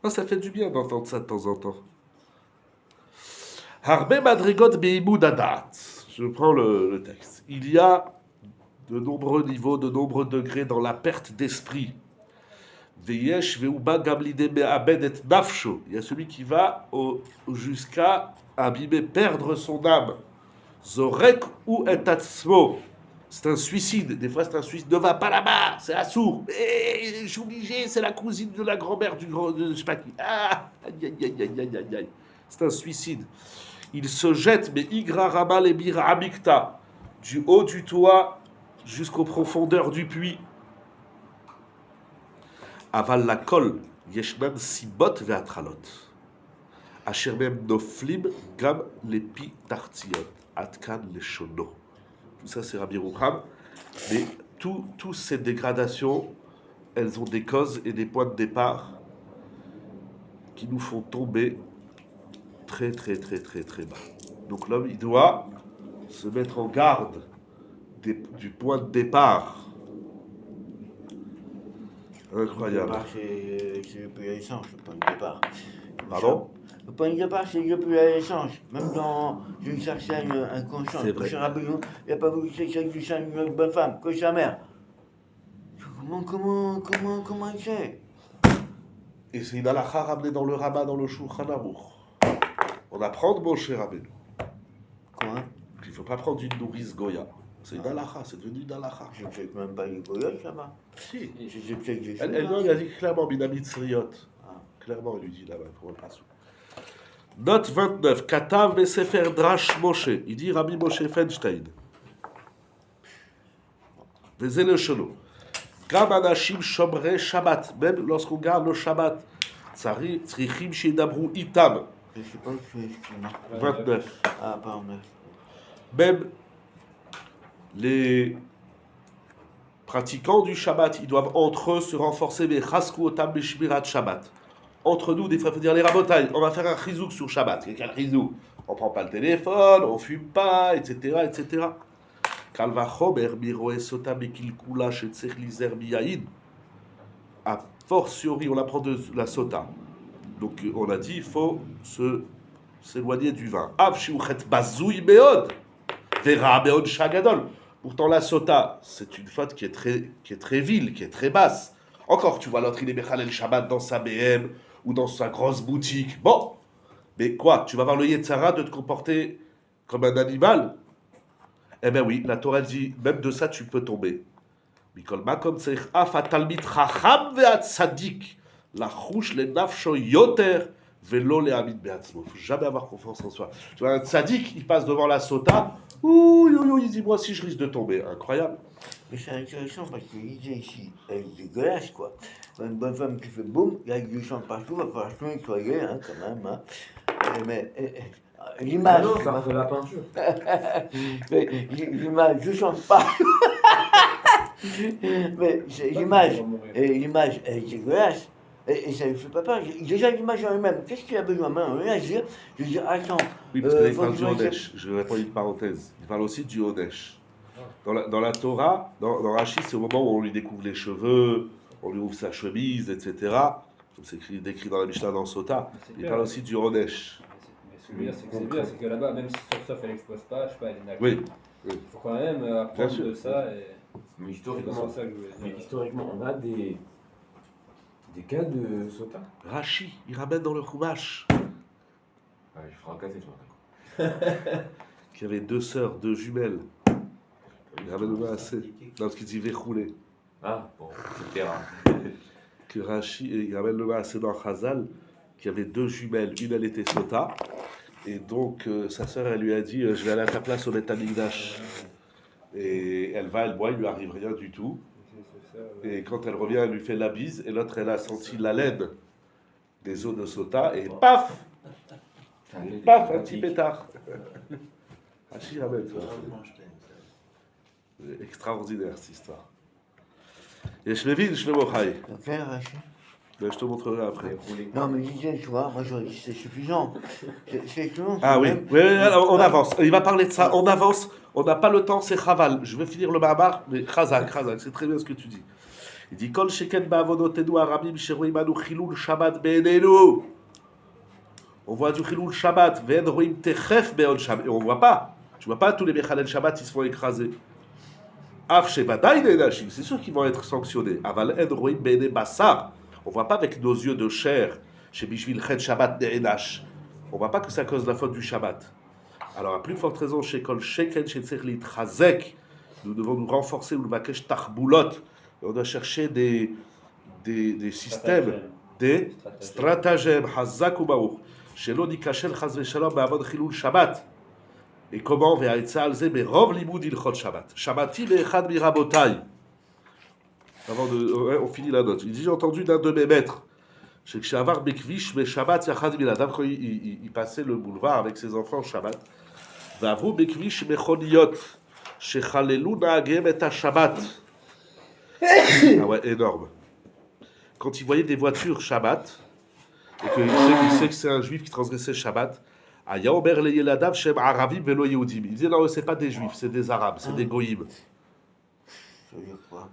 Oh, ça fait du bien d'entendre ça de temps en temps. Harbe madrigot beimud adat. Je prends le texte. Il y a de nombreux niveaux, de nombreux degrés dans la perte d'esprit. Veyesh veuba gamlide me'abed et nafsho. Il y a celui qui va jusqu'à abîmer, perdre son âme. Zorek ou et atzmo. C'est un suicide. Des fois, c'est un suicide. Ne va pas là-bas, c'est assourd. Je suis obligé, c'est la cousine de la grand-mère du grand. Je sais pas qui. Ah, aïe, aïe, aïe, aïe, aïe, aïe. C'est un suicide. Il se jette, mais Igra Ramal et Bira Amikta, du haut du toit jusqu'aux profondeurs du puits. Aval la kol, Yeshman Sibot ve'atralot. Asher mem noflim gam lepi tartiot. Atkan le shono. Tout ça, c'est Rabbi Rucham. Mais toutes ces dégradations, elles ont des causes et des points de départ qui nous font tomber très, très, très, très, très bas. Donc l'homme, il doit se mettre en garde du point de départ. Incroyable. C'est depuis l'essence, le point de départ. Pardon? Le point de départ, c'est depuis l'essence. Même dans une certaine inconscience. C'est vrai. Cher Rabbeinu, il n'a pas voulu que c'est du sein d'une bonne femme, que sa mère. Comment il sait? Et c'est une halakha ramenée dans le Rama, dans le Shulchan Aruch. On apprend de Moshe Rabbeinu Quoi? qu'il ne faut pas prendre une nourrice Goya. C'est une halakha, c'est devenu une halakha. Je ne sais même pas les goyotes là-bas. Si. Je sais que des Elle a dit clairement, Minamit Sriot. Clairement, il lui dit là-bas, pour le passou. Note 29. Katav Besefer Drash Moshe. Il dit Rabbi Moshe Feinstein. Vezé le Shono. Gam Anashim Shomre Shabbat. Même lorsqu'on garde le Shabbat. Tzrichim Shedabrou Itam. Je ne sais pas où c'est. 29. Ah, pardon. Même les pratiquants du Shabbat, ils doivent entre eux se renforcer. Shabbat. Entre nous, des fois, il faut dire les rabotailles, on va faire un chizouk sur Shabbat. Quel chizouk? On ne prend pas le téléphone, on ne fume pas, etc. etc. A fortiori, on apprend de la sota. Donc, on a dit, il faut s'éloigner du vin. Pourtant, la sota, c'est une faute qui est très vile, qui est très basse. Encore, tu vois, l'autre, il est Mechalel Shabbat dans sa BM ou dans sa grosse boutique. Bon, mais quoi, tu vas avoir le Yetzara de te comporter comme un animal? Eh bien oui, la Torah dit, même de ça, tu peux tomber. Mikol makom tzarich af hatalmid chacham ve'atzadik lachouch lenafsho yoter velo le'amid be'atzmo. Faut jamais avoir confiance en soi. Tu vois, un tzadik, il passe devant la sota, ouh, il dit, moi aussi, je risque de tomber. Incroyable. Mais c'est intéressant parce qu'il disait ici, elle est dégueulasse quoi. Une bonne femme qui fait boum, il y a du sang partout, il va falloir se nettoyer hein, quand même. Hein. L'image. Non, ça fait la peinture. Mais l'image, je chante pas. Mais l'image, elle est dégueulasse. Et ça lui fait pas peur. Déjà l'image en elle-même, qu'est-ce qu'il a besoin maintenant? Rien à dire. Je dis, attends. Oui, parce que là, il parle du Hodesh. Je vais répondre une parenthèse. Il parle aussi du Hodesh. Dans la Torah, dans Rashi, c'est au moment où on lui découvre les cheveux, on lui ouvre sa chemise, etc. Comme c'est décrit dans la Mishnah dans Sota. Il parle aussi du Hodesh. Mais ce que je veux dire, c'est c'est que là-bas, même si sauf elle n'expose pas, je sais pas, elle est nacrée. Oui. Il faut quand même apprendre de ça. Et... Mais C'est ça que je voulais dire. historiquement, on a des cas de Sota. Rashi, il ramène dans le Chumash Ouais, je ferai casser ce matin. qu'il y avait deux sœurs, deux jumelles. Il ramène le assez. Dans ce qu'il dit Vechoulé. Ah, bon, c'est rare. Que Rashi, il ramène le assez dans Chazal, qu'il y avait deux jumelles. Une, elle était Sota. Et donc, sa sœur, elle lui a dit je vais aller à ta place au Beth Amikdash. Et elle va, elle boit, il lui arrive rien du tout. Et quand elle revient, elle lui fait la bise. Et l'autre, elle a senti l'haleine des eaux de Sota. Et paf, paf, un petit pétard. Rashi ramène ça. Extraordinaire cette histoire. Et je me vide, je le mochai. Ok, Rachid. Je te montrerai après. Non, mais je disais, tu vois, moi j'aurais dit c'est suffisant. C'est suffisant. Ah oui, même... oui, on avance. Il va parler de ça, on avance. On n'a pas le temps, c'est Chaval. Je vais finir le Mahamar, mais Chazak, c'est très bien ce que tu dis. Il dit Kol sheken ba'avonotenu arabim sheroim anu chilul Shabbat be'enenu. On voit du chilul Shabbat, ve'en roim techef be'on Shabbat. Et on voit pas. Tu vois pas tous les Mechalel Shabbat, ils se font écraser. Af shebadai ne'nashim, c'est sûr qu'ils vont être sanctionnés. Aval en roim be'ene basar. On ne voit pas avec nos yeux de chair, chez Bishvil Chet Shabbat Ne'enash. On ne voit pas que ça cause la faute du Shabbat. Alors, à plus forte raison, chez Kol Sheken, chez Tserlit Chazek, nous devons nous renforcer, ou le Vakesh Tachboulot. On doit chercher des systèmes, des stratagèmes, Hazak ou Baour. Chez l'Oni Kachel Chazve Shalom, Be'avod Chilul Shabbat. Et comment Ve'aitza Alze, Be'rov Limud Ilchot Shabbat. Shabbati Be'echad Mirabotai. Avant on finit la note. Il dit j'ai entendu d'un de mes maîtres, c'est que Shavar Bekvish, mais Shabbat Yachad Miladav, quand il passait le boulevard avec ses enfants Shabbat. Vavru Bekvish Mechoniot, Shechalelu Naagem et Shabbat. Ah ouais, énorme. Quand il voyait des voitures Shabbat, et qu'il sait que c'est un juif qui transgressait Shabbat, Aya Omer le Yeladav Shem Aravim Velo Yehudim. Il disait non, c'est pas des juifs, c'est des arabes, c'est des goïms. Ça veut dire quoi?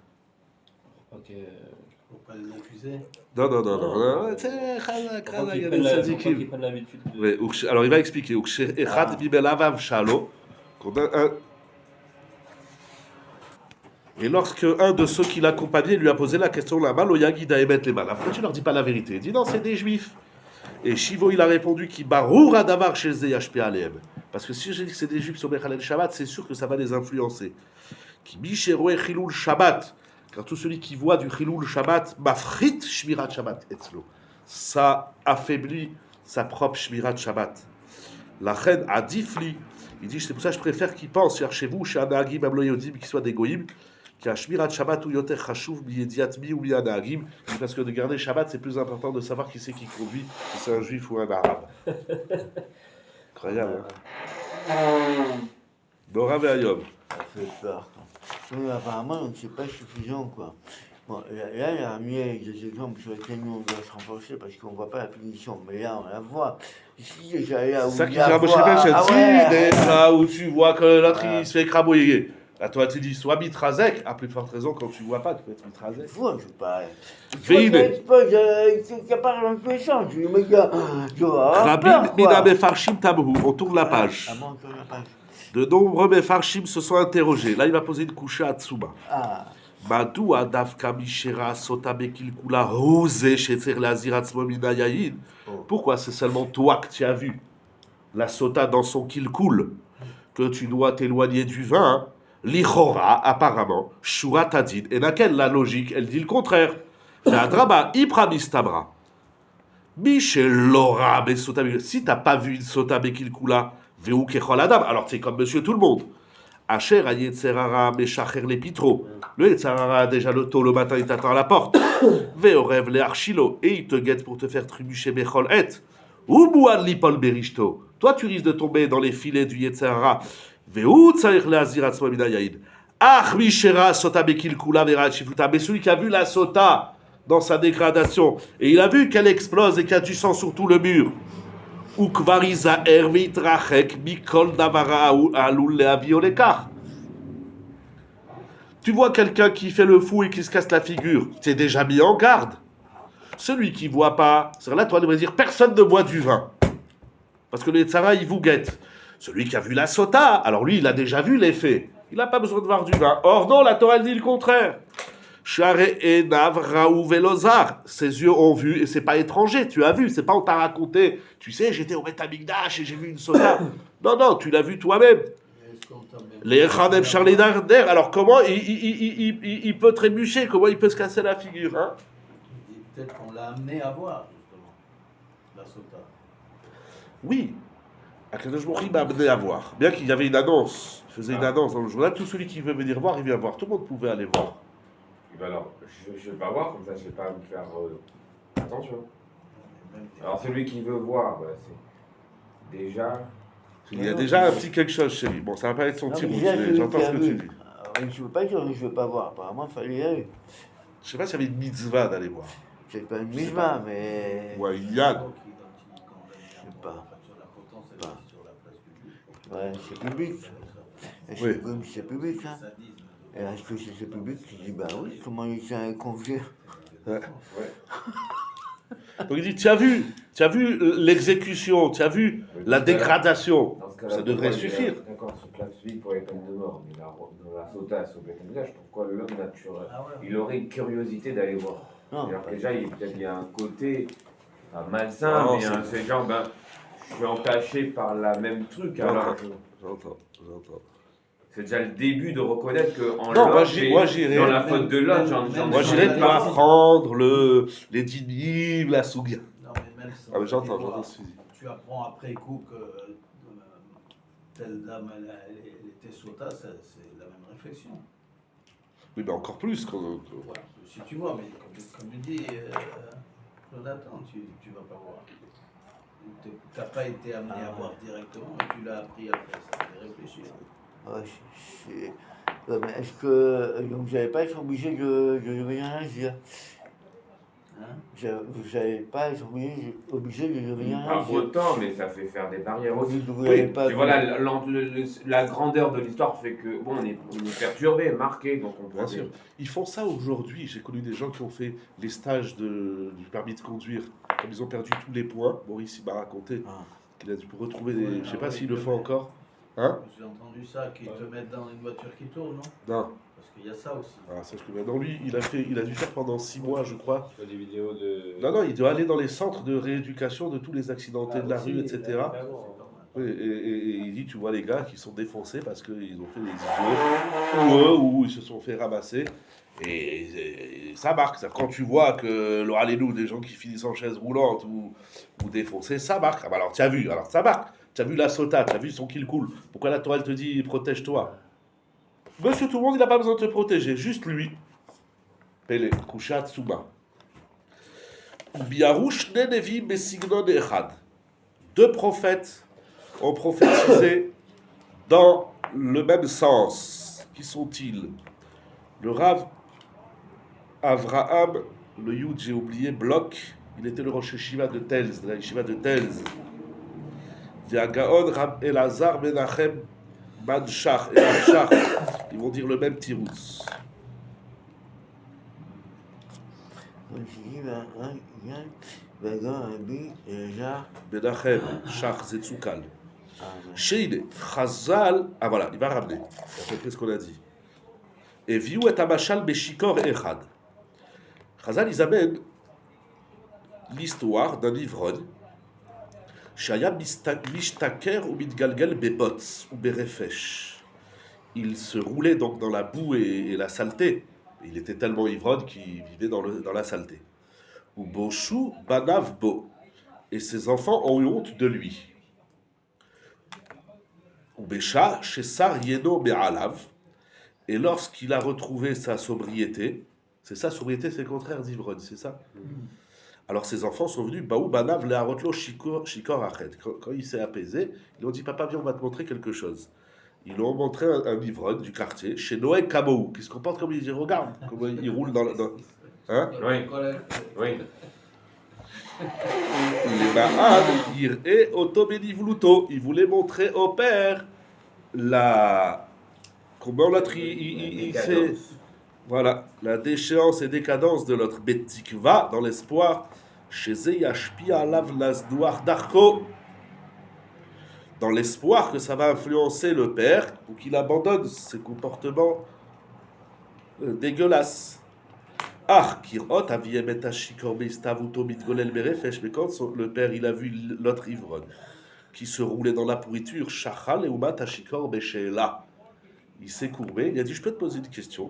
Ok. Pour pas les accuser. Non. C'est Chazak, il y a des Ils tzadikim. prennent l'habitude de... Oui, alors il va expliquer. Et lorsque un de ceux qui l'accompagnaient lui a posé la question, la maloyagida emet les mal. Après, tu leur dis pas la vérité. Il dit non, c'est des juifs. Et Shivo, il a répondu qui barour adavar chez Zeyashpi Aleem. Parce que si je dis que c'est des juifs sur Mechalel Shabbat, c'est sûr que ça va les influencer. Qui bicheroe chilul Shabbat. Car tout celui qui voit du chilul Shabbat, mafrit shmirat Shabbat etzlo. Ça affaiblit sa propre shmirat Shabbat. La reine a difli. Il dit c'est pour ça que je préfère qu'ils pensent, chez vous, chez Anahagim, Amloyodim, qui soient des goïms, qui a shmirat Shabbat ou yoter chashuv biyediatmi ou biyanahagim. Parce que de garder Shabbat, c'est plus important de savoir qui c'est qui conduit, si c'est un juif ou un arabe. Incroyable. Dora ve'ayom. Ça fait peur. Mais apparemment, donc c'est pas suffisant, quoi. Bon, là, il a mis des exemples sur lesquels nous, on doit se renforcer parce qu'on voit pas la punition. Mais là, on la voit. Ici, déjà, là où C'est ça il qui y a dit la Moshe voix. Fenchel. Ah Si, ouais. là où tu vois que l'autre il se fait écrabouiller. Là, toi, tu dis soit mitrazek, à plus forte raison, quand tu vois pas, tu peux être mitrazek. Fou, je sais pas. Veine. Il part dans tous les sens. Je dis, mais gars, tu vois. Rabbi Mina Mefarshim Tamhu, on tourne la page. Ah bon, on tourne la page. De nombreux Mefarshim se sont interrogés. Là, il va poser une couche à Tsuma. Ah. Madou dafka mishera sota bekilkula rosé chez Tzerlazir atzmo mina yayin. Pourquoi c'est seulement toi que tu as vu la sota dans son kilkul que tu dois t'éloigner du vin? Lichora, apparemment, shura tadid. Et laquelle la logique? Elle dit le contraire. Adraba, ipramistabra. Michelora, besota. Si t'as pas vu une sota bekilkula, veu kechol adam, alors tu es comme monsieur tout le monde. Asher a Yetzerara Meshacher les pitro. Le Yetzerara a déjà le tôt le matin, il t'attend à la porte. Veorev le archilo. Et il te guette pour te faire trébucher Bechol et. Ubouad lipol berishto. Toi, tu risques de tomber dans les filets du Yetzerara. Veu tsair le azirat swamina yaïd. Ach mishera sota bekil kula vera chifuta. Mais celui qui a vu la sota dans sa dégradation, et il a vu qu'elle explose et qu'il y a du sang sur tout le mur. Ukvariza ervit rachek mikol davara alul leaviolekar. Tu vois quelqu'un qui fait le fou et qui se casse la figure, t'es déjà mis en garde. Celui qui voit pas, c'est là toi devrais dire personne ne boit du vin, parce que le Yetzara il vous guette. Celui qui a vu la sota, alors lui il a déjà vu les faits, il n'a pas besoin de boire du vin. Or non, la Torah dit le contraire. Ses yeux ont vu, et c'est pas étranger, tu as vu, c'est pas on t'a raconté, tu sais, j'étais au Beth Amikdash et j'ai vu une sota. Non, tu l'as vu toi-même. Les Khanem Charlie Darder, alors comment il peut trébucher, comment il peut se casser la figure, hein? Peut-être qu'on l'a amené à voir, justement, la sota. Oui, Akadosh Baruch Hu m'a amené à voir. Bien qu'il y avait une annonce, il faisait une annonce dans le journal, tout celui qui veut venir voir, il vient voir, tout le monde pouvait aller voir. Ben alors, je vais pas voir, comme ça je vais pas me faire attention. Alors celui qui veut voir, bah, c'est déjà... Il y a déjà un petit quelque chose chez lui. Bon, ça va pas être son petit rouge, mais j'entends ce que tu dis. Je veux pas dire que je veux pas voir, apparemment il fallait y aller. Je sais pas s'il y avait une mitzvah d'aller voir. C'est pas une mitzvah, mais... Ou un yann. Je sais pas. Ouais, c'est public. Est-ce Oui. que c'est public, hein? Et est-ce que c'est public? Je dis, bah oui, comment il s'est confié? Ouais. Donc il dit, tu as vu l'exécution, tu as vu la dégradation. Ça devrait suffire. D'accord, ce classique pour les peines de mort, mais dans la sota, sur le visage, pourquoi l'homme naturel, il aurait une curiosité d'aller voir. Non. Alors déjà, il y a un côté pas malsain, mais c'est genre, je suis entaché par la même truc. Alors, J'entends. c'est déjà le début de reconnaître que en Non, moi, l'homme, j'irais. dans la faute de l'autre, Moi, j'irais pour apprendre les dynimes, la souga. Non, mais même sans Ah, mais j'entends voir, ce que tu dis. tu apprends après coup que telle dame, elle était sota, c'est la même réflexion. Oui, mais encore plus. Voilà. Si tu vois, mais comme il dit Jonathan, tu vas pas voir. Tu n'as pas été amené à voir directement, mais tu l'as appris après, ça fait réfléchir. Ouais, mais est-ce que donc vous n'allez pas être obligé de devenir nazir? Hein? Vous n'allez pas être obligé de devenir Pas nazir? autant, mais ça fait faire des barrières aussi. Vous n'allez pas... Tu vois, la grandeur de l'histoire fait que, bon, on est perturbé, marqué, donc on peut... Bien sûr. Ils font ça aujourd'hui. J'ai connu des gens qui ont fait les stages du permis de conduire. Comme ils ont perdu tous les points, Maurice il m'a raconté qu'il a dû retrouver des... Ouais, je sais pas oui, s'il le fait encore. Hein? J'ai entendu ça, qu'ils te mettent dans une voiture qui tourne, non? Non. Parce qu'il y a ça aussi. Ah, ça, je le mets. Non, lui, il a dû faire pendant 6 mois, je crois. Des vidéos de... Non, il doit aller dans les centres de rééducation de tous les accidentés de la rue, etc. Oui, et il dit, tu vois les gars qui sont défoncés parce qu'ils ont fait des idiots, ou ils se sont fait ramasser. Et ça marque. Quand tu vois que l'Oralélou, des gens qui finissent en chaise roulante ou défoncés, ça marque. Ah, bah alors, tu as vu, alors ça marque. Tu as vu la sota, tu as vu son kill cool. Pourquoi la Torah elle te dit protège-toi? Monsieur tout le monde, il n'a pas besoin de te protéger, juste lui. Pele, Kushat Tsuma. Biarouch Nenevi Besignon Echad. 2 prophètes ont prophétisé dans le même sens. Qui sont-ils? Le Rav Avraham, le Yud, j'ai oublié, Bloch, il était le Rosh Yeshiva de Telz, de la Yeshiva de Telz. Gaon Rab Elazar Menachem Manshach et Manshach, ils vont dire le même tirouz. Menachem, Shach, Zetzukal. Sheine, Chazal, ah voilà, il va ramener. C'est à peu près ce qu'on a dit. Et viu et amashal beshikor echad. Chazal, ils amènent l'histoire d'un ivrogne. Shaya mishtaker ou mitgalgal bebots ou berefesh. Il se roulait donc dans la boue et la saleté. Il était tellement ivrogne qu'il vivait dans la saleté. Ou boshu banav bo. Et ses enfants ont eu honte de lui. Ou besha shesar yeno be'alav. Et lorsqu'il a retrouvé sa sobriété, c'est ça, sobriété, c'est le contraire d'ivrogne, c'est ça? Alors ses enfants sont venus, Baou Banav Leharotlo Shikor Ached. Quand il s'est apaisé, ils lui ont dit, papa, viens, on va te montrer quelque chose. Ils lui ont montré un ivrogne du quartier, chez Noé Kamoou, qui se comporte comme il dit, regarde, comment il roule dans. Hein? Oui. Oui. Il voulait montrer au père comment l'autre il fait. Voilà, la déchéance et décadence de l'autre Betikva, dans l'espoir, chez Yashpi Alav Lasdouar Darko, dans l'espoir que ça va influencer le père pour qu'il abandonne ses comportements dégueulasses. Ah, Kirot Aviemet Ashikor Beistavuto Mitgolel Berefesh, mais quand le père il a vu l'autre ivrogne qui se roulait dans la pourriture, Shachal et Umat Ashikor Beshela, il s'est courbé, il a dit, je peux te poser une question?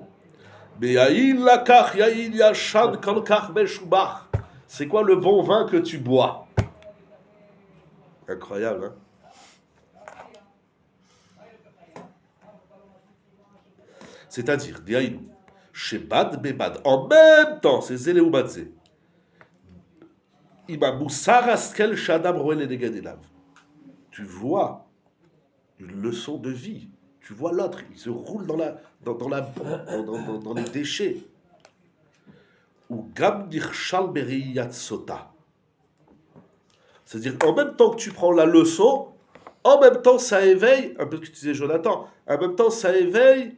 C'est quoi le bon vin que tu bois? Incroyable, hein? C'est-à-dire, chez Bad Bebad, en même temps, c'est Zélé ou Batzé. Tu vois une leçon de vie. Tu vois l'autre, il se roule dans les déchets. Ou Gam Dirshal Beriyat Sota. C'est-à-dire, en même temps que tu prends la leçon, en même temps ça éveille, un peu ce que tu disais Jonathan, en même temps ça éveille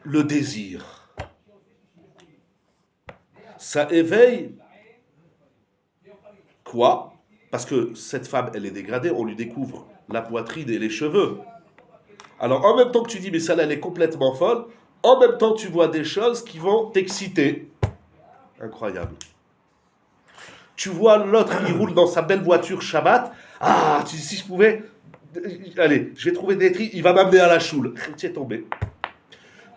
le désir. Ça éveille quoi? Parce que cette femme, elle est dégradée, on lui découvre la poitrine et les cheveux. Alors, en même temps que tu dis, mais celle-là, elle est complètement folle, en même temps, tu vois des choses qui vont t'exciter. Incroyable. Tu vois l'autre, il roule dans sa belle voiture Shabbat. Ah, tu dis, si je pouvais... Allez, je vais trouver des tri, il va m'amener à la choule. Tu es tombé.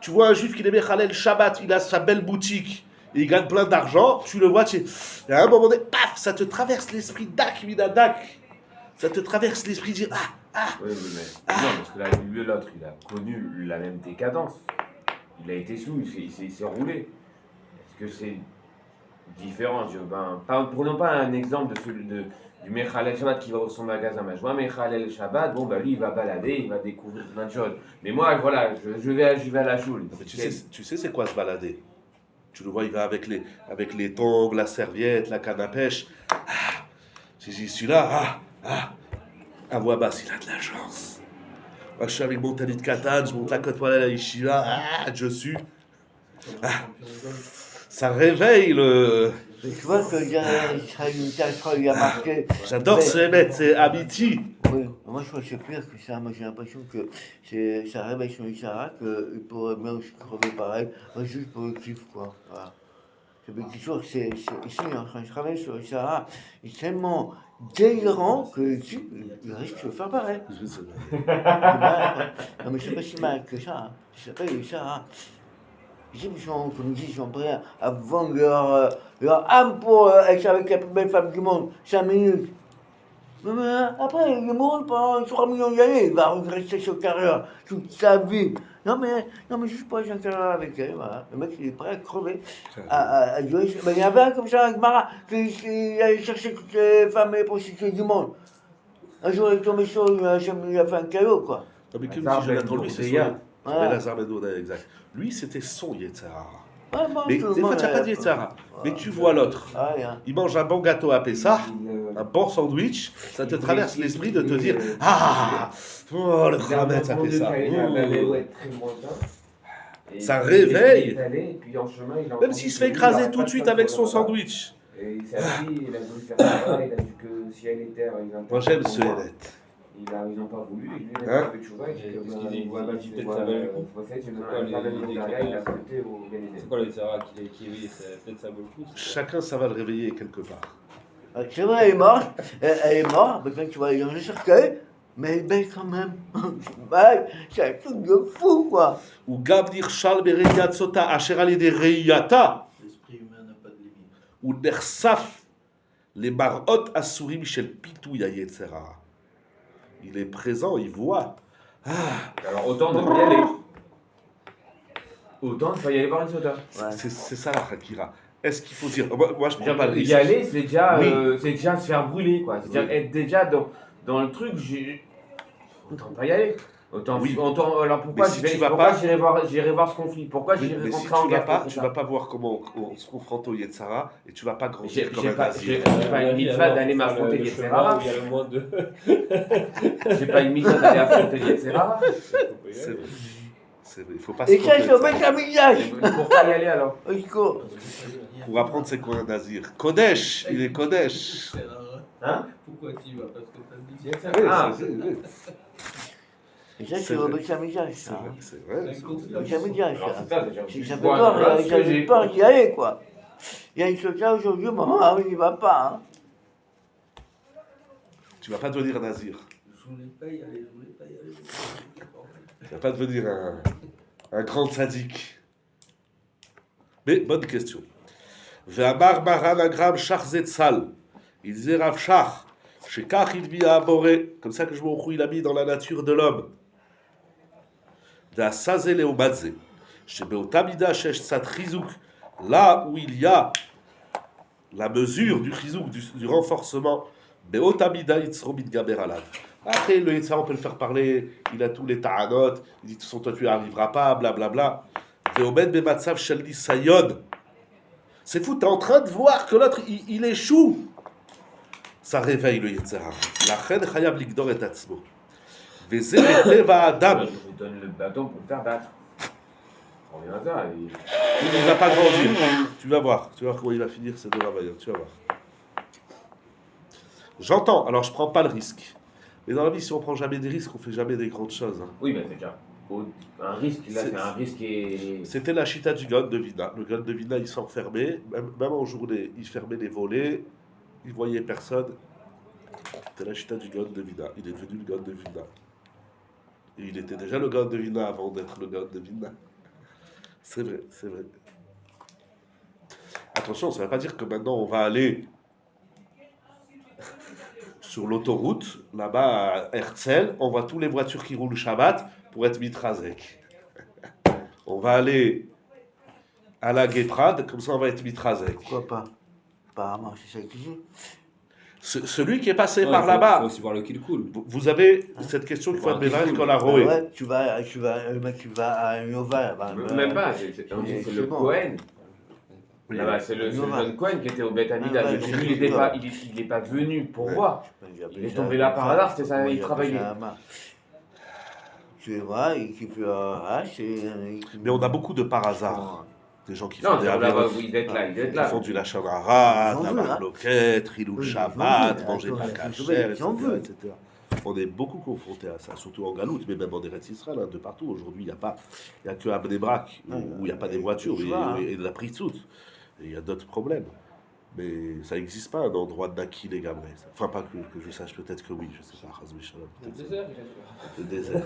Tu vois un juif qui est Mechalel Shabbat, il a sa belle boutique, et il gagne plein d'argent, tu le vois, et à un moment donné, paf, ça te traverse l'esprit dak, minadak. Ça te traverse l'esprit de dire, Oui, mais non, parce que là, l'autre, il a connu la même décadence. Il a été sous, il s'est roulé. Est-ce que c'est différent? Prenons pas un exemple de celui du Mechalel Shabbat qui va au son magasin. Je vois un Mechalel Shabbat, lui, il va balader, il va découvrir plein de choses. Mais moi, voilà, je vais à la choule. Tu sais c'est quoi se balader? Tu le vois, il va avec les tongs, la serviette, la canne à pêche. Celui-là, à voix basse, il a de la chance. Moi, je suis avec mon talit de katane, je monte la côte à la yeshiva, je suis. Ça réveille le. Tu vois que il y a marqué. J'adore ce mec, c'est Abiti. Oui, moi je crois que c'est pire que ça. Moi j'ai l'impression que ça réveille son Ishara, qu'il pourrait bien aussi crever pareil, juste pour le kiff, quoi. Voilà. C'est sûr que c'est ici, quand je travaille sur Ishara, il est tellement délirant que le type, il risque de faire pareil. Non, mais c'est pas si mal que ça. Ça s'appelle Ishara. Les types sont, comme ils disent, sont prêts à vendre leur âme pour être avec la plus belle femme du monde, 5 minutes. Mais après, il mourra pendant 3 millions d'années, il va regretter sa carrière toute sa vie. Non mais juste pour être en carrière avec elle, voilà. Le mec il est prêt à crever. Mais il y avait un comme ça avec Mara, qui allait chercher toutes les femmes et les prostituées du monde. Un jour il est tombé sur lui, il a fait un caillot, quoi. Non, mais comme si Jonathan, lui, c'est son. Exact. Lui, c'était son Yetzara. Mais des fois, tu n'as pas de Yetzara. Mais tu vois l'autre. Il mange un bon gâteau à Pessah, un bon sandwich, ça te traverse l'esprit de te dire oh, le Khamet, ça fait ça. Ça réveille. Même s'il se fait écraser tout de suite avec son sandwich. Et il s'est assis, il a voulu faire ça, il a dit que ciel et terre. Moi, j'aime ce Héret. Ils n'ont pas voulu, et lui, il Hein a fait Tchouva, il dit que Parce qu'il dit, ouais, bah, il dit peut-être ça valait le coup. c'est quoi, les- il a les- sauté au Galilée. C'est quoi le Sarah qui est éveillé? Peut-être ça vaut le coup. Chacun, ça va le réveiller quelque part. C'est vrai, elle est morte, elle est morte, mais quand tu vas aller dans le cercueil, mais elle est belle quand même. Ouais, c'est un truc de fou, quoi. Ou Gab Nirshal Bereyat Sota Asher Alide Reyata, L'esprit humain n'a pas de limite. ou Nersaf, les Marot Asurim Shel Pitou Yayetzera. Il est présent, il voit. Ah, Alors autant ne pas y aller. Autant ne pas y aller voir une sauta. Ouais. c'est ça la Hakira. Est-ce qu'il faut dire. Moi, je prends pas le risque. Y aller, c'est déjà, Oui. c'est déjà se faire brûler, quoi. C'est-à-dire Oui. être déjà dans le truc, autant pas y aller. Autant, Oui. alors pourquoi Mais si tu vas pas- j'irai voir ce conflit? Pourquoi Oui, j'irai mais si rentrer tu en vas guerre pas, contre tu ça? vas pas voir comment on se confronte au Yetzara et tu vas pas grandir J'ai comme un pas nazir. une mitzvah d'aller m'affronter le les chemin Yetzirah. où il y a le moins de. J'ai pas une mitzvah d'aller affronter les Yetzirah. C'est vrai. C'est vrai. Il faut pas Et se ça, tromper sur de ça. mettre un visage. Pourquoi y aller alors? Au secours. Pour apprendre c'est quoi un nazir. Kodesh, il est Kodesh. Hein? Pourquoi tu y vas? Parce que t'as dit. Ah, Et ça, C'est c'est vrai. remettre un visage, C'est ça. vrai, c'est vrai. C'est un visage, alors ça. c'est ça déjà. Si ça fait Voilà, peur, voilà ce ça que fait j'ai. peur d'y aller, quoi. Il y a une chose là aujourd'hui, maman, il n'y va pas, hein. Tu vas pas devenir nazir. Je voulais pas y aller, je voulais pas y aller. Tu vas pas devenir un grand sadique. Mais bonne question. Ve'amar maran agram shach zetzal. Il disait Rav Shach. Shekach idbi aboré. Comme ça que je me il a mis dans la nature de l'homme. Ve'asaze leomadze. Shebeotamida shesh tzat chizuk. Là où il y a la mesure du chizuk, du renforcement. Beotamida yitzro mitgaber alav. Après, le Yitzhak, on peut le faire parler, il a tous les ta'anot, il dit de toute façon, toi, tu n'y arriveras pas, blablabla. Ve'omed bematzav shel nisayon. C'est fou, tu es en train de voir que l'autre, il échoue. Ça réveille le Yitzhak. La chen chayav ligdor et atzmo. Ve'ze teva adam. Je vous donne le bâton pour le faire battre. On revient à ça. Il ne va pas grandir. Tu vas voir comment il va finir ces deux travailleurs, tu vas voir. J'entends, alors je prends pas le risque. Mais dans la vie, si on prend jamais des risques, on fait jamais des grandes choses. Hein. Oui, mais c'est déjà un risque. Là, c'est un risque et. C'était la chita du Gaon de Vina. Le Gaon de Vina, il s'enfermait, même en journée, il fermait les volets, il voyait personne. C'était la chita du Gaon de Vina. Il est devenu le Gaon de Vina. Et il était déjà le Gaon de Vina avant d'être le Gaon de Vina. C'est vrai, c'est vrai. Attention, ça ne veut pas dire que maintenant on va aller sur l'autoroute, là-bas à Herzl, on voit toutes les voitures qui roulent Shabbat pour être mitrazek. On va aller à la Guéprade, comme ça on va être mitrazek. Pourquoi pas? Apparemment, c'est ça qu'il dit. Celui qui est passé Ouais, par faut là-bas, aussi voir le kill cool. vous avez cette question qu'il faut Voir un admettre kill qu'on a Ah roué. ouais, tu vas à Nova. Même pas, on dit c'est le Cohen. Oui. Là-bas, c'est le jeune Cohen qui était au Beth Amida. Ah ouais, Donc c'est lui, sûr. il n'est pas venu pour voir. Il est est tombé là par hasard, c'était ça, il travaillait. Tu vois, il kiffe Mais on a beaucoup de par hasard. Des gens qui font Non, des là-bas, avérotes, il est là, il est qui là. font du lachon harat, Ils en la veulent, hein. marloquette, rilou Oui, ils en Shabbat, veulent. manger de la Attends, cachère, ils en veulent. etc. On est beaucoup confrontés à ça, surtout en Galoute, mais même en Eretz Israël, hein, de partout. Aujourd'hui, il n'y a que à Bnei Brak, où il n'y a pas des voitures tu vois, hein. et de la pritzout. Et il y a d'autres problèmes. Mais ça n'existe pas un endroit de Naki les Gamrés. Enfin, pas que je sache, peut-être que oui, je sais pas. Chas v'shalom, peut-être le désert.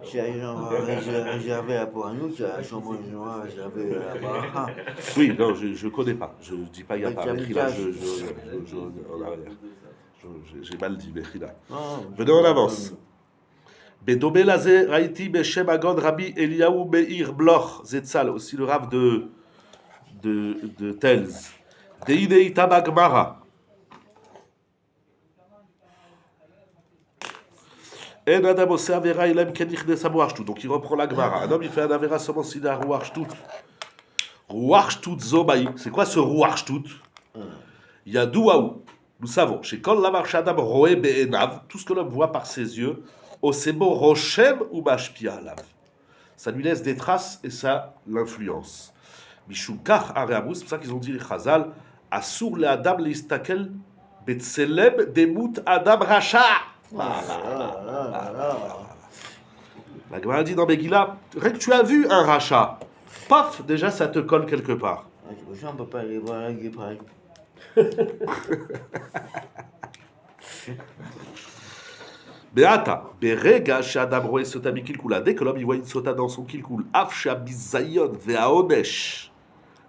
Si les gens vont réserver pour nous, c'est la chambre réservée là-bas. Oui, non, je ne connais pas. Je ne dis pas il n'y a Mais pas. tu as Mais mis là, ça. en arrière. J'ai mal dit, Mechila. Non, Venez en avance. Bedobé lazé, Raïti, Beshem Agod, Rabbi Eliaou, Meir, Bloch, Zetzal, aussi le rave de Telz. Deidei Tabagmara. En Adam ose Avera, il aime Kenich de Sabouachtout. Donc il reprend la Gemara. Un homme, il fait un Avera seulement s'il a Rouachtout. Rouachtout Zobaï. C'est quoi ce Rouachtout? Il y a Douaou. Nous savons, chez Kol Lamar Shadam Roé Be'enav, tout ce que l'homme voit par ses yeux, Osebo Rochem ou Bashpia Alav. Ça lui laisse des traces et ça l'influence. Mishum Kach Areabou, c'est pour ça qu'ils ont dit les Chazal, Asur le Adam le Istakel Betselem demut Adam Racha. La Gemara dit dans Megillah, rien que tu as vu un rachat, paf, déjà ça te colle quelque part. C'est pour ça qu'on ne peut pas aller voir un guépard. Beata, berega she'adam roe sota mikilkula. Dès que l'homme il voit une sota dans son kilkul, af she'abizayon ve'aonesh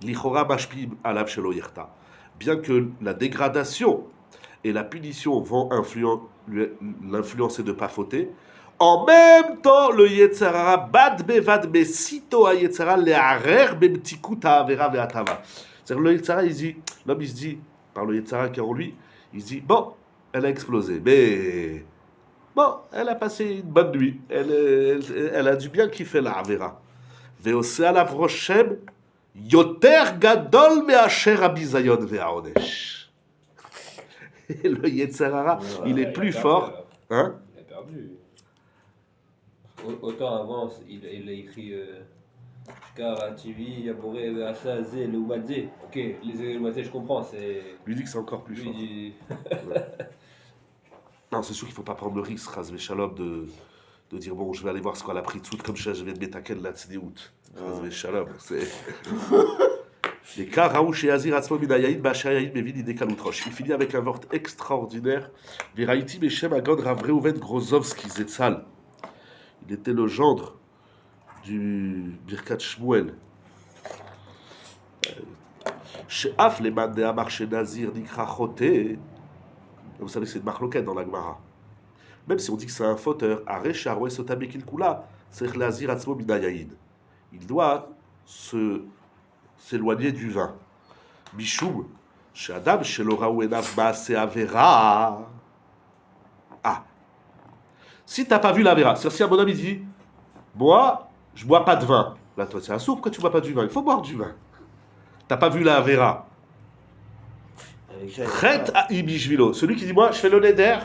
lichora mashpim alav shelo yerta. Bien que la dégradation et la punition vont l'influencer de ne pas fauter, en même temps, le Yetzerara bad bevad besito a Yetzera le'arer bemtikuta avera ve'atava. C'est-à-dire le Yetzera, l'homme il se dit, par le Yetzera qui est en lui, il se dit, bon, elle a explosé, mais bon, elle a passé une bonne nuit, elle a du bien kiffer la avera. Ve'ose alav roshem yoter gadol me'asher abizayon ve'aonesh. Et le Yetzerara, il est plus fort, hein? Il a perdu. Autant avant, il a écrit Shkara, TV, Yaboré, Asa, Zé, le Oumadze. Ok, les Oumadze, je comprends, c'est. Lui dit que c'est encore plus Lui, fort. Non, c'est sûr qu'il ne faut pas prendre le risque, Razvé Shalom, de dire bon, je vais aller voir ce qu'elle a pris de comme je vais de Betaken la Tzedéout. Razvé Shalom, c'est. Les cas Raouch et Azir Atzmo Minayaïd, Bachayaïd, Mevin, Idekaloutroche. Il finit avec un vort extraordinaire. Viraïti, Meshem, Agod, Ravreuven, Grozovski, Zetzal. Il était le gendre du Birkat Shmuel. She'af les mandéa marché Nazir Nikra Choté. Vous savez que c'est une marloquette dans la Gemara. Même si on dit que c'est un fauteur, Aresh Aroué Sotabekil Kula, c'est Lazir Atzmo Minayaïd. Il doit s'éloigner du vin. Mishum, chez Adam, chez Laura Ouenav Maase Avera. Ah. Si t'as pas vu la Vera, c'est-à-dire si un bonhomme il dit, moi, je bois pas de vin. Là, toi, c'est un sourd, pourquoi tu bois pas du vin? Il faut boire du vin. T'as pas vu la Vera. Chet à Ibishvilo. Celui qui dit, moi, je fais le neder,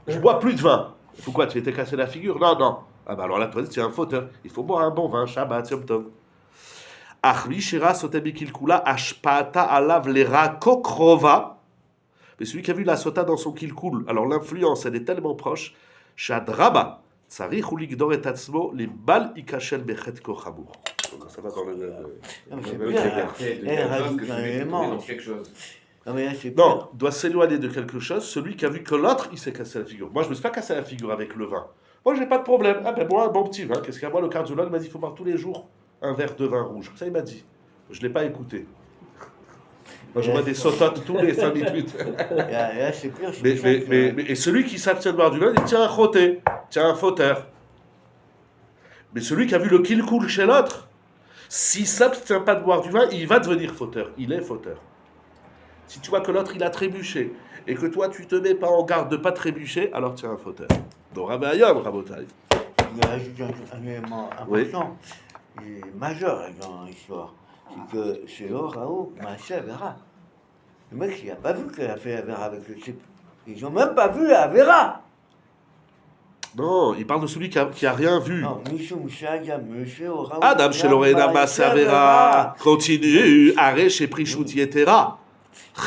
je bois plus de vin. Pourquoi? Tu t'es cassé la figure? Non, non. Ah bah alors là, toi, tu es un fauteur. Il faut boire un bon vin, Shabbat, Yom Tov. Achli Shira Sotabikil Kula Ashpata Alav Lera Kokrova. Mais celui qui a vu la sota dans son kilkul, alors l'influence, elle est tellement proche. Shadraba, Tsarich ou Ligdor et Tatsmo, les balles Ikachel Bechet Kochabour. Ça va dans le. Non, mais c'est bien. Elle rajoute un élément. quelque chose. Non, mais là, c'est Non, bien. doit s'éloigner de quelque chose, celui qui a vu que l'autre, il s'est cassé la figure. Moi, je ne me suis pas cassé la figure avec le vin. Moi, j'ai pas de problème. Ah ben moi, un bon petit vin. Qu'est-ce qu'il y a? Moi, le cardiologue m'a dit qu'il faut boire tous les jours un verre de vin rouge. Ça, il m'a dit. Je ne l'ai pas écouté. Moi, je vois des sototes tous les 5 minutes. Là, c'est clair. Et celui qui s'abstient de boire du vin, il tient un choté, tient un fauteur. Mais celui qui a vu le kill cool chez l'autre, s'il s'abstient pas de boire du vin, il va devenir fauteur. Il est fauteur. Si tu vois que l'autre, il a trébuché, et que toi, tu te mets pas en garde de pas trébucher, alors tu es un fauteur. Donc, Rabbayom, Rabotai. Il rajoute un élément important et majeur dans l'histoire. C'est que c'est Raoult, Maaseh Avera. Le mec, il n'a pas vu qu'elle a fait Avera avec le type. Ils n'ont même pas vu la Avera. Non, il parle de celui qui a rien vu. Non, Mishum Shaya, Monsieur Raoult. Adam chez Lorena Massavera continue, arrêt chez Prichut Yetera.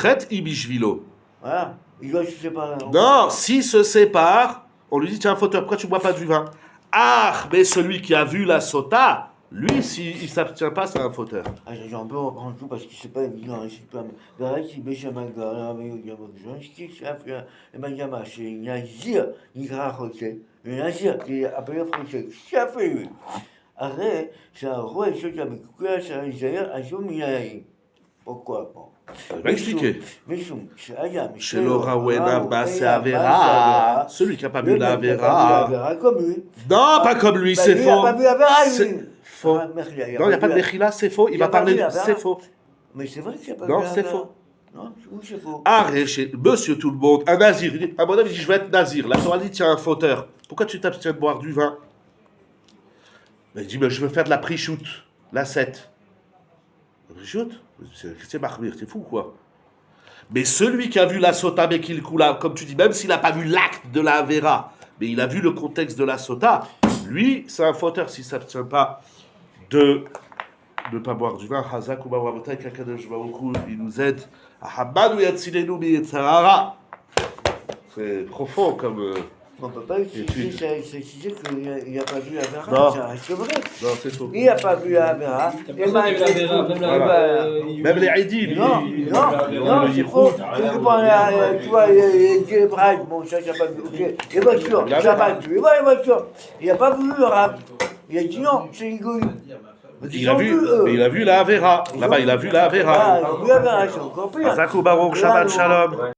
Chet Ibishvilo. Voilà, il doit se séparer. Non, s'il se sépare, on lui dit tiens, fauteur, pourquoi tu bois pas du vin? Ah, mais celui qui a vu la sota, lui, s'il ne s'abstient pas, c'est un fauteur. Ah, j'en peux reprendre tout parce que c'est pas évident. C'est pas. Verratti, Béchaman, Garamé, Gamouzonski, Chafia, et Magama, c'est Nazir, Nigra Roché. Le Nazir, qui est appelé français, Chafé, lui. Arrête, c'est un roi, et ce qui a mis Kouya, c'est un Isaïa, un Jomiaï. Pourquoi? Bon. Je vais expliquer. Chez Laura Wena Basse Avera, celui qui n'a pas vu la Avera. Comme lui. Non, pas comme lui, c'est Il faux. n'a pas vu la Avera, lui. C'est faux. Non, il n'y a pas de Mechila, c'est faux. Il va parler, c'est faux. Mais c'est vrai qu'il n'y a pas vu Non, la c'est Avera. faux. Non, où c'est faux? Arrête, chez monsieur tout le monde, un nazir. Il dit, à mon avis, il dit, je vais être nazir. La Torah dit, tiens, un fauteur. Pourquoi tu t'abstiens de boire du vin? Mais il dit, mais je veux faire de la prichoute, la 7. La prichoute? C'est Mahmir, c'est fou, quoi. Mais celui qui a vu la sota Bekil Kula, comme tu dis, même s'il n'a pas vu l'acte de la Avera, mais il a vu le contexte de la sota, lui, c'est un fauteur s'il ne s'abstient pas de ne pas boire du vin. Hazak ou Bawabotai, Kakadosh Baruch Hu, il nous aide. Ahabadu Yatsilenu Bi Yetzarara. C'est profond comme. On ne peut pas utiliser qu'il n'a pas vu la Non. Vera, ça reste vrai. Non, c'est tout. Il n'a pas vu la Vera. Personne n'a vu la Vera, même la Même les Haïdis, Non, lui. non, c'est faux. Tu prends tu vois, les Gébrailles, bon, ça, il n'a pas vu. Ok, les voitures, Il a ça vu. va, tu vois les voitures. Il n'a pas vu le rap. Il a dit non, c'est une gouille. Il a vu la Avera. Là-bas, il a vu la Avera. Ah, il a vu la Vera, c'est encore pire. Azakou Baruch, Shabbat Shalom.